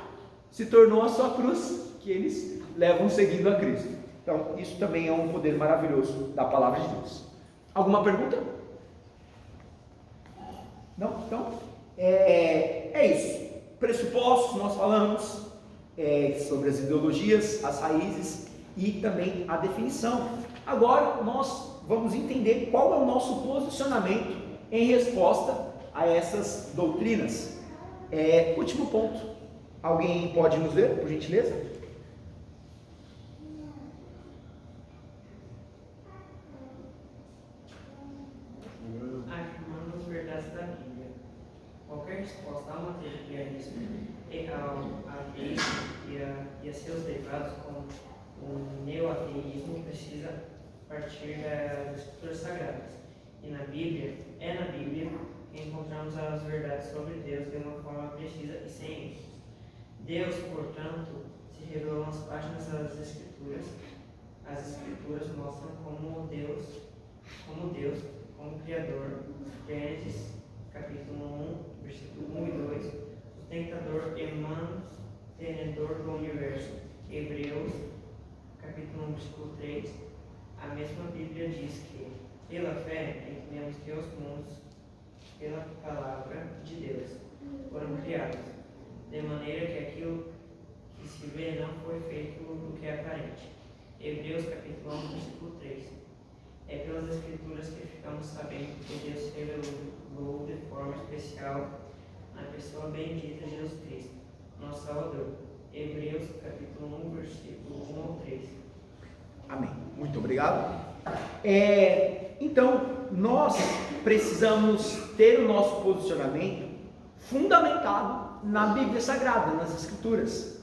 Speaker 1: se tornou a sua cruz, que eles levam seguindo a Cristo. Então, isso também é um poder maravilhoso da palavra de Deus. Alguma pergunta? Não? Então, é isso. Pressupostos, nós falamos sobre as ideologias, as raízes e também a definição. Agora, nós vamos entender qual é o nosso posicionamento em resposta a essas doutrinas. Último ponto. Alguém pode nos ler, por gentileza?
Speaker 9: Afirmando as verdades da Bíblia. Qualquer resposta ao materialismo, ao ateísmo e a seus derivados, como o neoateísmo, precisa partir das escrituras sagradas. E na Bíblia que encontramos as verdades sobre Deus de uma forma precisa e sem erros. Deus, portanto, se revelou nas páginas das Escrituras. As Escrituras mostram como Deus, como Criador. Gênesis, capítulo 1, versículo 1 e 2, sustentador e mantenedor do universo. Hebreus, capítulo 1, versículo 3, a mesma Bíblia diz que, pela fé, entendemos que os mundos, pela palavra de Deus, foram criados, de maneira que aquilo que se vê não foi feito do que é aparente. Hebreus capítulo 1, versículo 3. É pelas Escrituras que ficamos sabendo que Deus se revelou de forma especial na pessoa bendita de Jesus Cristo, nosso Salvador. Hebreus capítulo 1, versículo 1 ao 3.
Speaker 1: Amém. Muito obrigado. Então, nós precisamos ter o nosso posicionamento fundamentado na Bíblia Sagrada, nas Escrituras,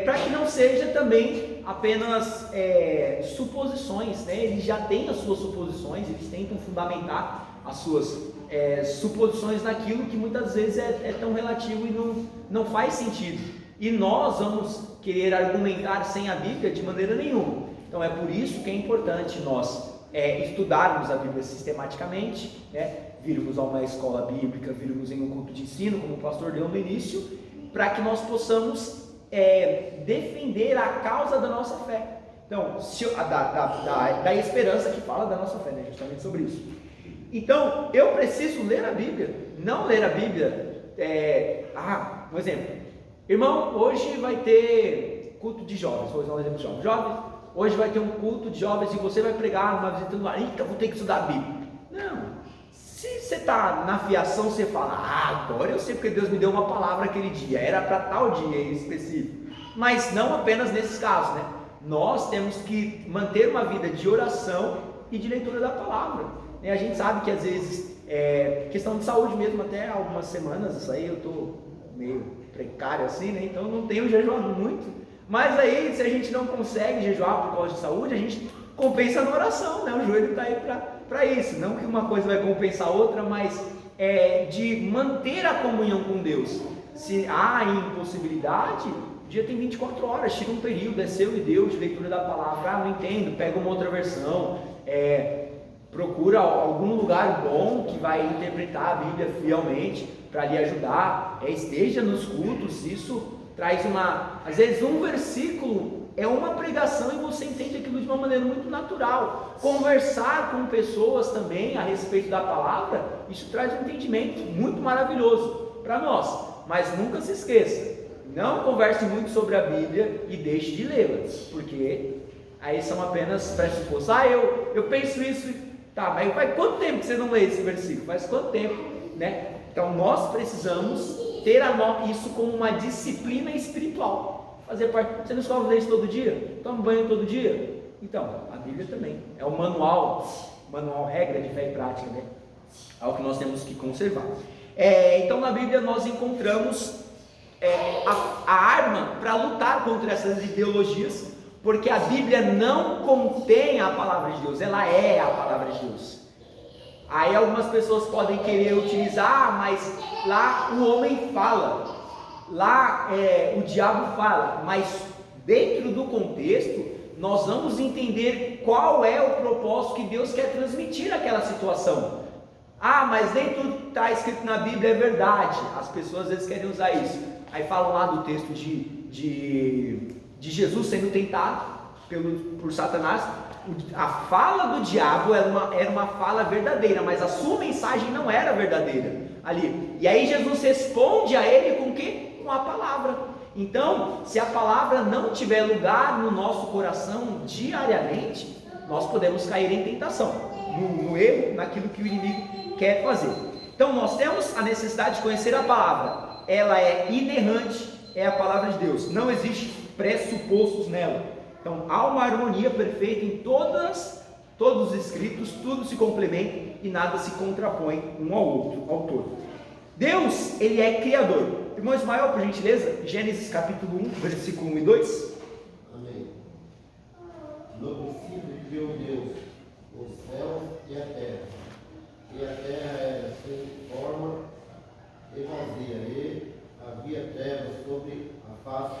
Speaker 1: para que não seja também apenas suposições, Eles já têm as suas suposições, eles tentam fundamentar as suas suposições naquilo que muitas vezes é tão relativo e não faz sentido. E nós vamos querer argumentar sem a Bíblia de maneira nenhuma. Então é por isso que é importante nós estudarmos a Bíblia sistematicamente, virmos a uma escola bíblica, virmos em um culto de ensino, como o pastor deu no início, para que nós possamos defender a causa da nossa fé. Então, da esperança que fala da nossa fé, justamente sobre isso. Então, eu preciso ler a Bíblia, não ler a Bíblia, um exemplo, irmão, hoje vai ter culto de jovens, vou usar um exemplo de jovens, hoje vai ter um culto de jovens e você vai pregar numa visita no ar, então vou ter que estudar a Bíblia. Não, se você está na fiação, você fala, agora eu sei porque Deus me deu uma palavra aquele dia, era para tal dia em específico, mas não apenas nesses casos, Nós temos que manter uma vida de oração e de leitura da palavra. A gente sabe que às vezes, questão de saúde mesmo, até algumas semanas, isso aí eu estou meio precário assim, então não tenho jejuado muito. Mas aí, se a gente não consegue jejuar por causa de saúde, a gente compensa na oração, O joelho está aí para isso. Não que uma coisa vai compensar a outra, mas de manter a comunhão com Deus. Se há impossibilidade, o dia tem 24 horas, chega um período, é seu e Deus, de leitura da palavra. Não entendo, pega uma outra versão, procura algum lugar bom que vai interpretar a Bíblia fielmente para lhe ajudar. esteja nos cultos. Isso traz às vezes um versículo é uma pregação e você entende aquilo de uma maneira muito natural. Conversar com pessoas também a respeito da palavra, isso traz um entendimento muito maravilhoso para nós. Mas nunca se esqueça, não converse muito sobre a Bíblia e deixe de lê-la, porque aí são apenas pressupostos. Eu penso isso, tá, mas faz quanto tempo que você não lê esse versículo? Faz quanto tempo, né? Então nós precisamos ter isso como uma disciplina espiritual. Fazer parte. Você não escova o dente todo dia? Toma banho todo dia? Então, a Bíblia também é um manual regra de fé e prática, né? Algo que nós temos que conservar. Então na Bíblia nós encontramos a arma para lutar contra essas ideologias, porque a Bíblia não contém a palavra de Deus, ela é a palavra de Deus. Aí algumas pessoas podem querer utilizar, mas lá o homem fala, lá o diabo fala, mas dentro do contexto nós vamos entender qual é o propósito que Deus quer transmitir naquela situação. Mas nem tudo que está escrito na Bíblia é verdade. As pessoas às vezes querem usar isso. Aí falam lá do texto de Jesus sendo tentado por Satanás. A fala do diabo era uma fala verdadeira, mas a sua mensagem não era verdadeira ali. E aí Jesus responde a ele com o quê? Com a palavra. Então, se a palavra não tiver lugar no nosso coração diariamente, nós podemos cair em tentação, no erro, naquilo que o inimigo quer fazer. Então nós temos a necessidade de conhecer a palavra. Ela é inerrante, é a palavra de Deus, não existe pressupostos nela. Então há uma harmonia perfeita em todos os escritos, tudo se complementa e nada se contrapõe um ao todo. Deus, ele é criador. Irmão Ismael, por gentileza, Gênesis capítulo 1, versículo 1 e 2.
Speaker 12: Amém. No princípio criou Deus os céus e a terra. E a terra era sem forma e vazia, e havia trevas sobre a face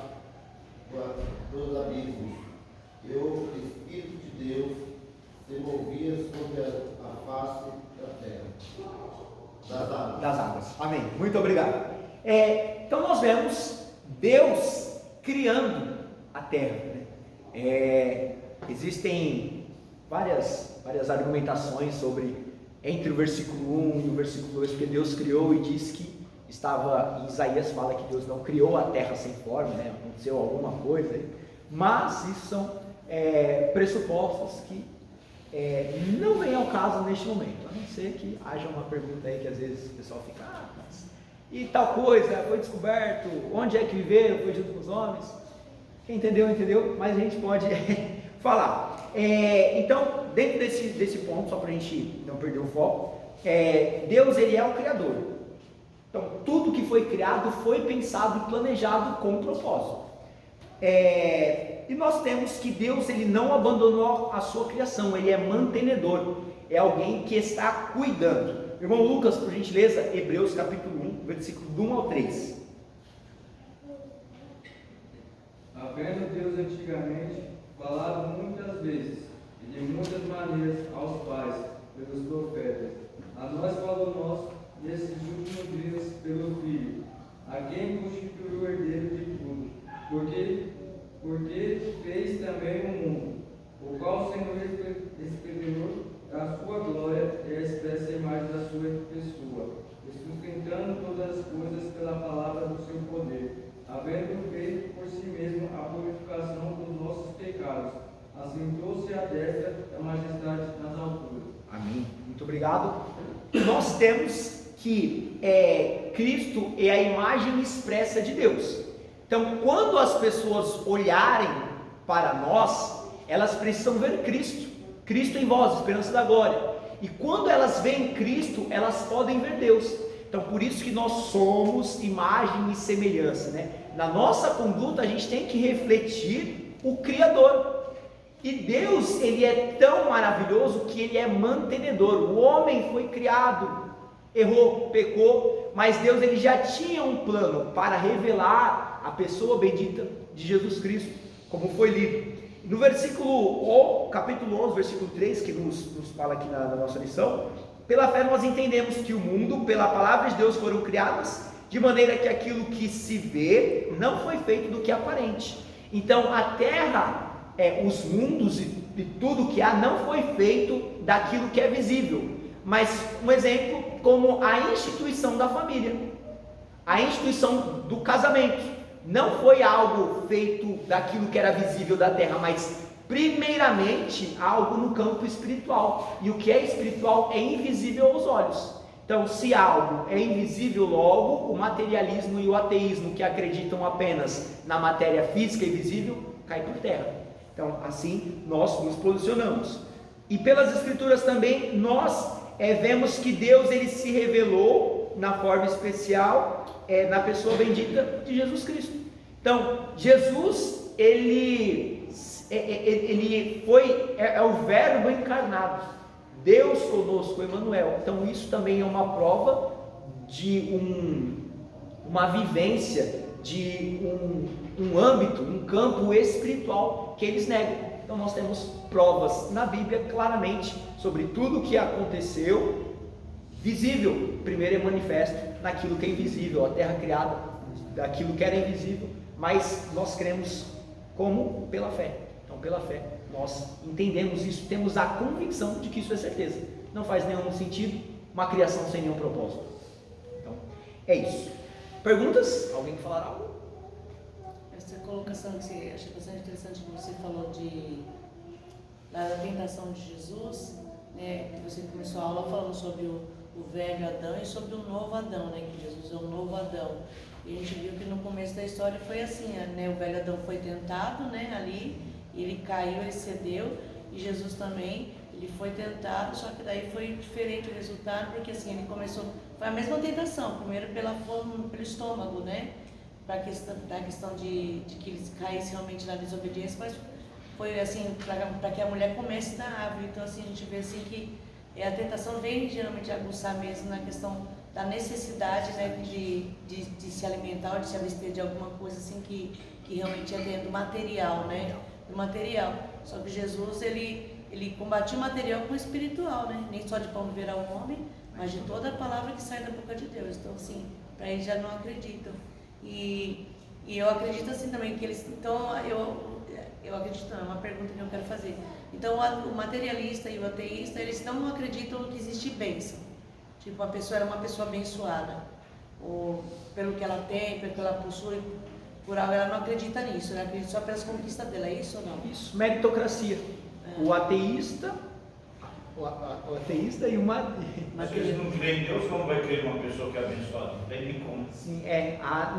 Speaker 12: dos abismos, e o Espírito de Deus se movia sobre a face da terra,
Speaker 1: das águas. Amém. Muito obrigado. Então nós vemos Deus criando a terra, né? Existem várias argumentações entre o versículo 1 e o versículo 2, porque Deus criou e diz que em Isaías fala que Deus não criou a terra sem forma, né? Aconteceu alguma coisa aí, mas isso são pressupostos que não vem ao caso neste momento, a não ser que haja uma pergunta aí que às vezes o pessoal fica, mas e tal coisa foi descoberto, onde é que viveram, foi junto com os homens? Quem entendeu, mas a gente pode falar. Então, dentro desse ponto, só para a gente não perder o foco, Deus, ele é o Criador. Então, tudo que foi criado foi pensado e planejado com propósito. E nós temos que Deus, ele não abandonou a sua criação, ele é mantenedor, é alguém que está cuidando. Irmão Lucas, por gentileza, Hebreus capítulo 1, versículo do 1 ao 3.
Speaker 3: Havendo Deus antigamente falado muitas vezes e de muitas maneiras aos pais pelos profetas, a nós falou nesses últimos dias pelo Filho, a quem constituiu o herdeiro de tudo, porque fez também o mundo, o qual, sendo esplendor da sua glória, é a expressa imagem da sua pessoa, e sustentando todas as coisas pela palavra do seu poder, havendo feito por si mesmo a purificação dos nossos pecados, assentou-se à destra da majestade nas alturas.
Speaker 1: Amém. Muito obrigado. Nós temos que Cristo é a imagem expressa de Deus. Então, quando as pessoas olharem para nós, elas precisam ver Cristo em vós, esperança da glória. E quando elas veem Cristo, elas podem ver Deus. Então, por isso que nós somos imagem e semelhança, né? Na nossa conduta, a gente tem que refletir o Criador. E Deus, ele é tão maravilhoso que ele é mantenedor. O homem foi criado, errou, pecou, mas Deus, ele já tinha um plano para revelar a pessoa bendita de Jesus Cristo, como foi lido. No capítulo 11, versículo 3, que nos fala aqui na nossa lição, pela fé nós entendemos que o mundo, pela palavra de Deus, foram criadas, de maneira que aquilo que se vê não foi feito do que é aparente. Então a terra, os mundos e tudo que há não foi feito daquilo que é visível. Mas um exemplo como a instituição da família, a instituição do casamento, não foi algo feito daquilo que era visível da terra, mas primeiramente algo no campo espiritual, e o que é espiritual é invisível aos olhos. Então, se algo é invisível, logo o materialismo e o ateísmo, que acreditam apenas na matéria física e visível, cai por terra. Então, assim nós nos posicionamos. E pelas escrituras também nós vemos que Deus ele se revelou na forma especial na pessoa bendita de Jesus Cristo. Então, Jesus ele foi o Verbo encarnado, Deus conosco, Emmanuel. Então isso também é uma prova de uma vivência, de um âmbito, um campo espiritual que eles negam. Então nós temos provas na Bíblia claramente sobre tudo o que aconteceu, visível, primeiro é manifesto naquilo que é invisível, a terra criada, daquilo que era invisível, mas nós cremos como? Pela fé. Então pela fé nós entendemos isso, temos a convicção de que isso é certeza. Não faz nenhum sentido uma criação sem nenhum propósito. Então é isso. Perguntas? Alguém quer falar algo?
Speaker 2: Essa colocação que você achei bastante interessante, que você falou da tentação de Jesus, né? Você começou a aula falando sobre o velho Adão e sobre o novo Adão, né? Que Jesus é o novo Adão. E a gente viu que no começo da história foi assim, né? O velho Adão foi tentado, né? Ali, ele caiu, ele cedeu, e Jesus também, ele foi tentado, só que daí foi diferente o resultado, porque assim, ele começou, foi a mesma tentação, primeiro pela fome, pelo estômago, né? Para a questão de que eles caíssem realmente na desobediência, mas foi assim, para que a mulher comesse da árvore. Então assim, a gente vê assim que a tentação vem geralmente aguçar mesmo na questão da necessidade, né, de se alimentar ou de se abster de alguma coisa assim que realmente é dentro do material, né? Do material. Só que Jesus, ele combatia o material com o espiritual, né? Nem só de pão viverá o homem, mas de toda a palavra que sai da boca de Deus. Então assim, para eles já não acreditam. E eu acredito assim também que eles, então eu acredito, não, é uma pergunta que eu quero fazer. Então o materialista e o ateísta, eles não acreditam que existe bênção. Tipo, a pessoa era uma pessoa abençoada, ou pelo que ela tem, pelo que ela possui, por algo, ela não acredita nisso, ela acredita só pelas conquistas dela, é isso ou não?
Speaker 1: Isso, meritocracia. O ateísta e uma...
Speaker 5: Mas se eles não creem em Deus, como vai crer uma pessoa que é abençoada? Não tem nem como.
Speaker 1: Sim,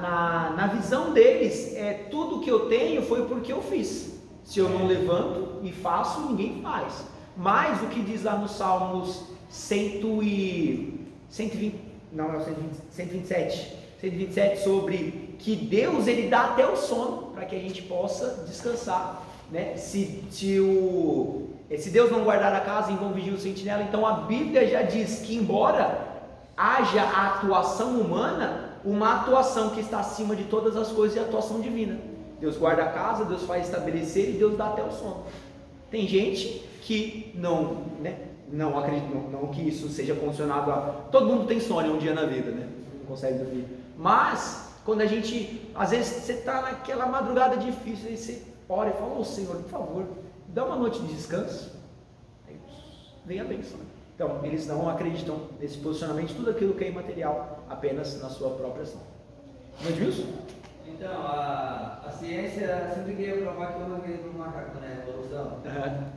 Speaker 1: na visão deles, tudo que eu tenho foi porque eu fiz. Se eu não levanto e faço, ninguém faz. Mas o que diz lá nos Salmos 127, sobre que Deus ele dá até o sono para que a gente possa descansar, né? Se Deus não guardar a casa, em vão vigiar o sentinela. Então a Bíblia já diz que embora haja a atuação humana, uma atuação que está acima de todas as coisas é a atuação divina. Deus guarda a casa, Deus faz estabelecer e Deus dá até o sono. Tem gente que não acredita, não que isso seja condicionado a... Todo mundo tem sono um dia na vida, né? Não consegue dormir. Mas, quando a gente... Às vezes você está naquela madrugada difícil, aí você ora e fala, Senhor, por favor, dá uma noite de descanso. Aí vem a bênção. Então, eles não acreditam nesse posicionamento, tudo aquilo que é imaterial, apenas na sua própria ação. Não é disso?
Speaker 3: Então, a ciência sempre queria provar que o homem veio do macaco, né? Evolução.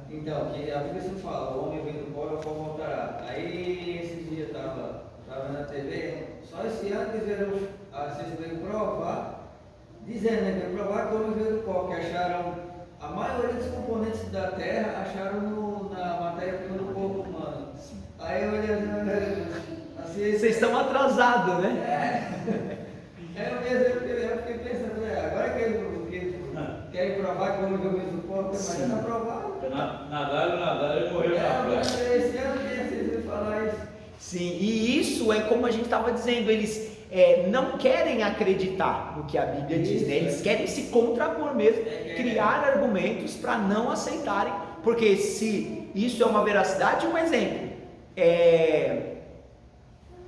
Speaker 3: Então, que a Bíblia sempre fala, o homem veio do pó e o pó voltará. Aí, esses dias eu estava na TV, só esse ano vocês veio provar, dizendo, né? Veio provar que o homem veio do pó, que acharam, a maioria dos componentes da Terra acharam na matéria-prima do corpo humano. Aí eu olhei assim,
Speaker 1: vocês estão atrasados, né?
Speaker 3: Eu fiquei pensando, agora que eles querem provar que o homem veio mesmo do corpo, mas já está provado.
Speaker 5: Nadaram e morreram na praia.
Speaker 3: Esse ano vocês falar isso.
Speaker 1: Sim, e isso é como a gente estava dizendo, eles não querem acreditar no que a Bíblia diz, né? Eles querem se contrapor mesmo, criar argumentos para não aceitarem, porque se isso é uma veracidade, um exemplo,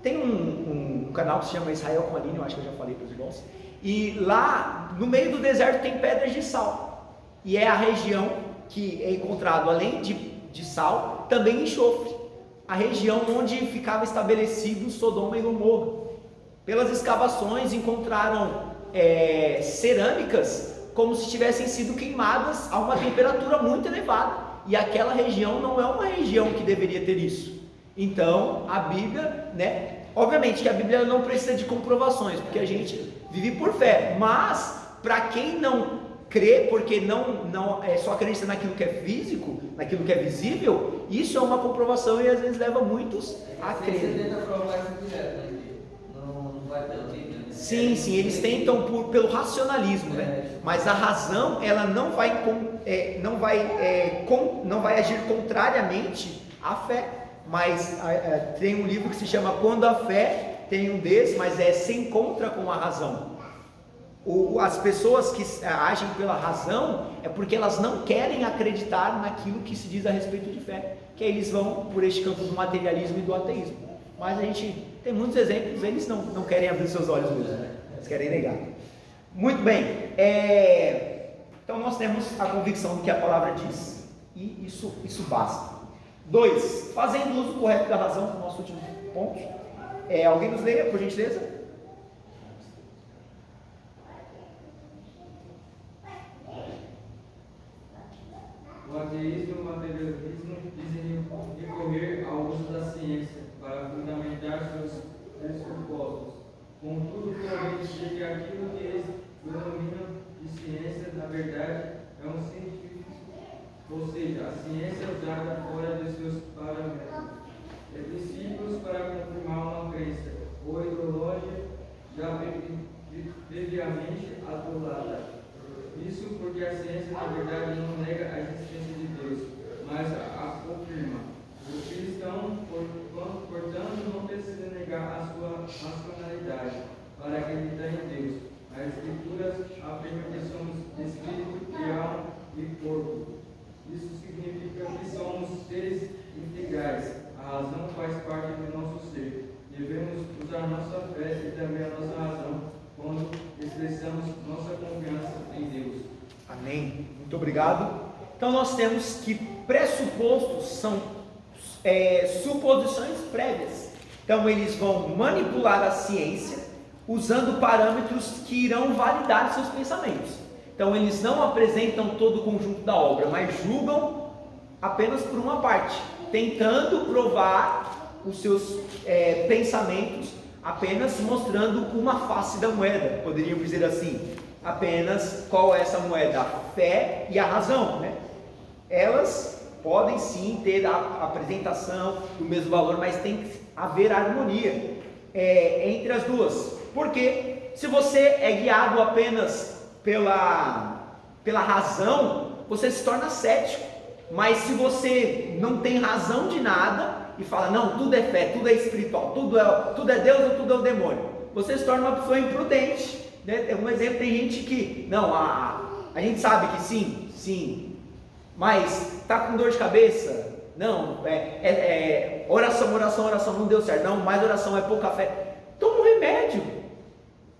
Speaker 1: tem um um canal que se chama Israel com Aline, eu acho que eu já falei para os irmãos. E lá no meio do deserto tem pedras de sal. E é a região que é encontrado, além de sal, também enxofre. A região onde ficava estabelecido Sodoma e Gomorra. Pelas escavações encontraram cerâmicas como se tivessem sido queimadas a uma temperatura muito elevada. E aquela região não é uma região que deveria ter isso. Então a Bíblia, né? Obviamente que a Bíblia não precisa de comprovações, porque a gente vive por fé. Mas para quem não crê, porque não só acredita naquilo que é físico, naquilo que é visível, isso é uma comprovação e às vezes leva muitos a crer.
Speaker 3: Você tenta provar isso direto, né? Não vai pela Bíblia.
Speaker 1: Sim, eles tentam pelo racionalismo, né? Mas a razão, ela não vai agir contrariamente à fé. Mas tem um livro que se chama Quando a Fé Tem um Des, mas se encontra com a razão. As pessoas que agem pela razão é porque elas não querem acreditar naquilo que se diz a respeito de fé, que aí eles vão por este campo do materialismo e do ateísmo. Mas a gente tem muitos exemplos, eles não querem abrir seus olhos mesmo, né? Eles querem negar. Muito bem, então nós temos a convicção do que a palavra diz, e isso basta. 2, fazendo uso correto da razão, nosso último ponto. Alguém nos leia, por gentileza?
Speaker 3: O ateísmo e o materialismo dizem recorrer ao uso da ciência para fundamentar seus pressupostos. Contudo, convém dizer que aquilo que eles denominam de ciência, na verdade, é um científico, ou seja, a ciência usada fora de seus parâmetros. Princípios para confirmar uma crença ou ideologia já previamente adulada. Isso porque a ciência, na verdade, não nega a existência de Deus, mas a confirma. O cristão, portanto, não precisa negar a sua racionalidade para acreditar em Deus. As Escrituras afirmam que somos espírito, alma e corpo. Isso significa que somos seres integrais. A razão faz parte do nosso ser. Devemos usar nossa fé e também a nossa razão quando expressamos nossa confiança em Deus.
Speaker 1: Amém. Muito obrigado. Então nós temos que pressupostos são suposições prévias. Então eles vão manipular a ciência usando parâmetros que irão validar seus pensamentos. Então eles não apresentam todo o conjunto da obra, mas julgam apenas por uma parte, tentando provar os seus pensamentos, apenas mostrando uma face da moeda, poderíamos dizer assim. Apenas qual é essa moeda? A fé e a razão, né? Elas podem sim ter a apresentação do mesmo valor, mas tem que haver harmonia entre as duas. Porque se você é guiado apenas pela razão, você se torna cético. Mas se você não tem razão de nada e fala, não, tudo é fé, tudo é espiritual, tudo é Deus ou tudo é o demônio, você se torna uma pessoa imprudente, né? Um exemplo, tem gente que, não, a gente sabe que sim, mas está com dor de cabeça, não, oração, não deu certo, não, mais oração é pouca fé, toma um remédio,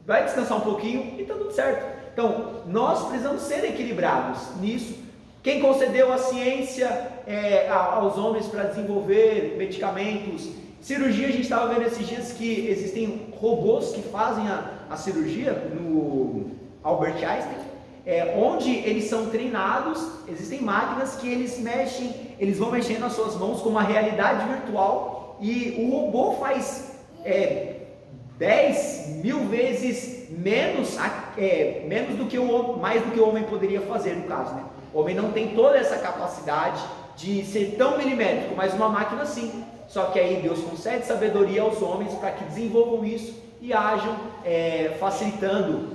Speaker 1: vai descansar um pouquinho e está tudo certo. Então, nós precisamos ser equilibrados nisso. Quem concedeu a ciência aos homens para desenvolver medicamentos, cirurgia, a gente estava vendo esses dias que existem robôs que fazem a cirurgia no Albert Einstein, onde eles são treinados, existem máquinas que eles vão mexendo nas suas mãos com uma realidade virtual e o robô faz 10.000 vezes menos do que mais do que o homem poderia fazer no caso, né? O homem não tem toda essa capacidade de ser tão milimétrico, mas uma máquina sim. Só que aí Deus concede sabedoria aos homens para que desenvolvam isso e ajam facilitando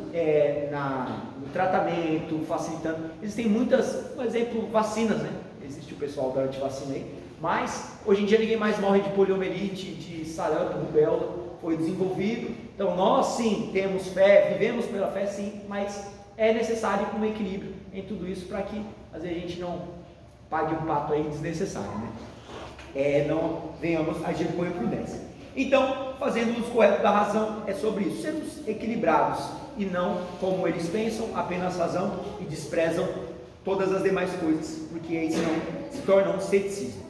Speaker 1: no tratamento, facilitando. Existem muitas, por exemplo, vacinas, né? Existe o pessoal da antivacina aí, mas hoje em dia ninguém mais morre de poliomielite, de sarampo, rubéola, foi desenvolvido. Então nós sim temos fé, vivemos pela fé sim, mas é necessário um equilíbrio em tudo isso para que às vezes a gente não pague um pato aí desnecessário, né? Não venhamos agir com imprudência. Então, fazendo o uso correto da razão é sobre isso, sermos equilibrados e não como eles pensam, apenas razão e desprezam todas as demais coisas, porque aí senão se torna um ceticismo.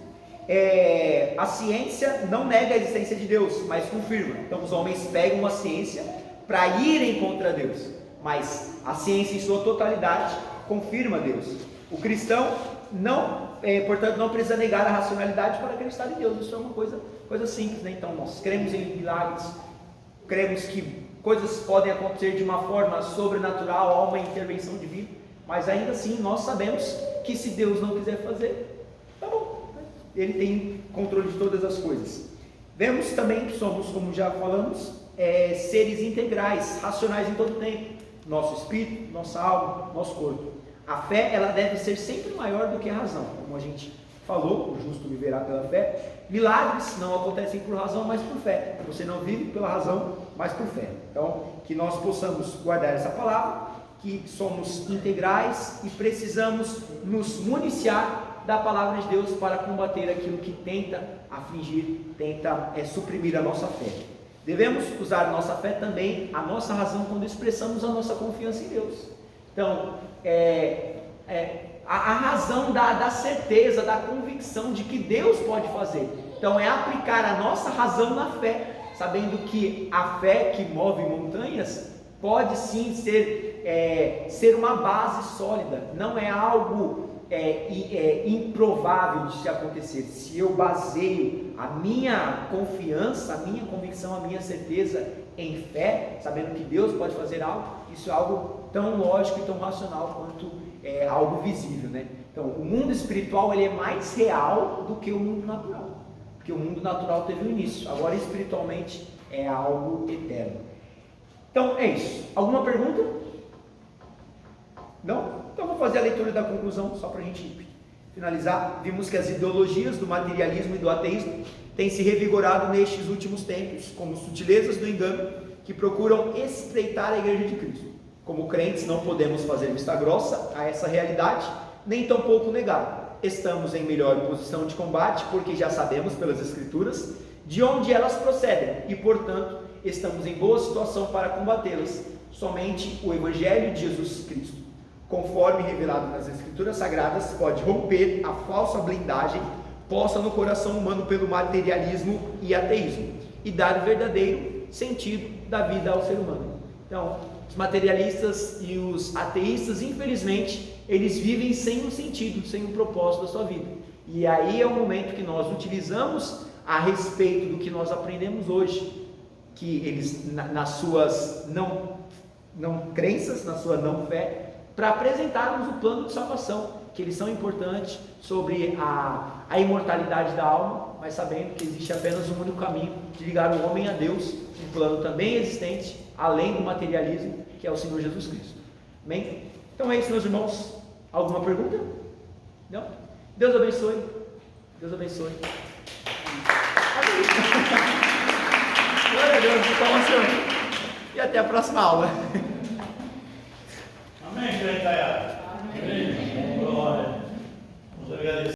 Speaker 1: A ciência não nega a existência de Deus, mas confirma. Então os homens pegam a ciência para irem contra Deus, mas a ciência em sua totalidade confirma Deus. O cristão portanto, não precisa negar a racionalidade para acreditar em Deus. Isso é uma coisa simples, né? Então nós cremos em milagres, cremos que coisas podem acontecer de uma forma sobrenatural, há uma intervenção divina, mas ainda assim nós sabemos que se Deus não quiser fazer, tá bom, Ele tem controle de todas as coisas. Vemos também que somos, como já falamos, seres integrais, racionais em todo o tempo, nosso espírito, nossa alma, nosso corpo. A fé, ela deve ser sempre maior do que a razão, como a gente falou, o justo viverá pela fé. Milagres não acontecem por razão, mas por fé. Você não vive pela razão, mas por fé. Então, que nós possamos guardar essa palavra, que somos integrais e precisamos nos municiar da palavra de Deus para combater aquilo que tenta afligir, tenta suprimir a nossa fé. Devemos usar a nossa fé também, a nossa razão, quando expressamos a nossa confiança em Deus. Então, a razão da certeza, da convicção de que Deus pode fazer. Então é aplicar a nossa razão na fé, sabendo que a fé que move montanhas pode sim ser uma base sólida, não é algo improvável de se acontecer. Se eu baseio a minha confiança, a minha convicção, a minha certeza em fé, sabendo que Deus pode fazer algo, isso é algo tão lógico e tão racional quanto algo visível, né? Então o mundo espiritual ele é mais real do que o mundo natural, porque o mundo natural teve um início, agora espiritualmente é algo eterno. Então é isso. Alguma pergunta? Não? Então vou fazer a leitura da conclusão só para a gente finalizar. Vimos que as ideologias do materialismo e do ateísmo têm se revigorado nestes últimos tempos como sutilezas do engano que procuram estreitar a Igreja de Cristo. Como crentes não podemos fazer vista grossa a essa realidade, nem tampouco negá-la. Estamos em melhor posição de combate porque já sabemos pelas Escrituras de onde elas procedem e, portanto, estamos em boa situação para combatê-las. Somente o Evangelho de Jesus Cristo, conforme revelado nas Escrituras Sagradas, pode romper a falsa blindagem posta no coração humano pelo materialismo e ateísmo e dar o verdadeiro sentido da vida ao ser humano. Então, os materialistas e os ateístas, infelizmente, eles vivem sem um sentido, sem um propósito da sua vida. E aí é o momento que nós utilizamos a respeito do que nós aprendemos hoje, que eles, nas suas não crenças, na sua não fé, para apresentarmos o plano de salvação, que eles são importantes sobre a imortalidade da alma, mas sabendo que existe apenas um único caminho de ligar o homem a Deus, um plano também existente, além do materialismo, que é o Senhor Jesus Cristo. Amém? Então é isso, meus irmãos. Alguma pergunta? Não? Deus abençoe. Deus abençoe. Glória a Deus, então, e até a próxima aula.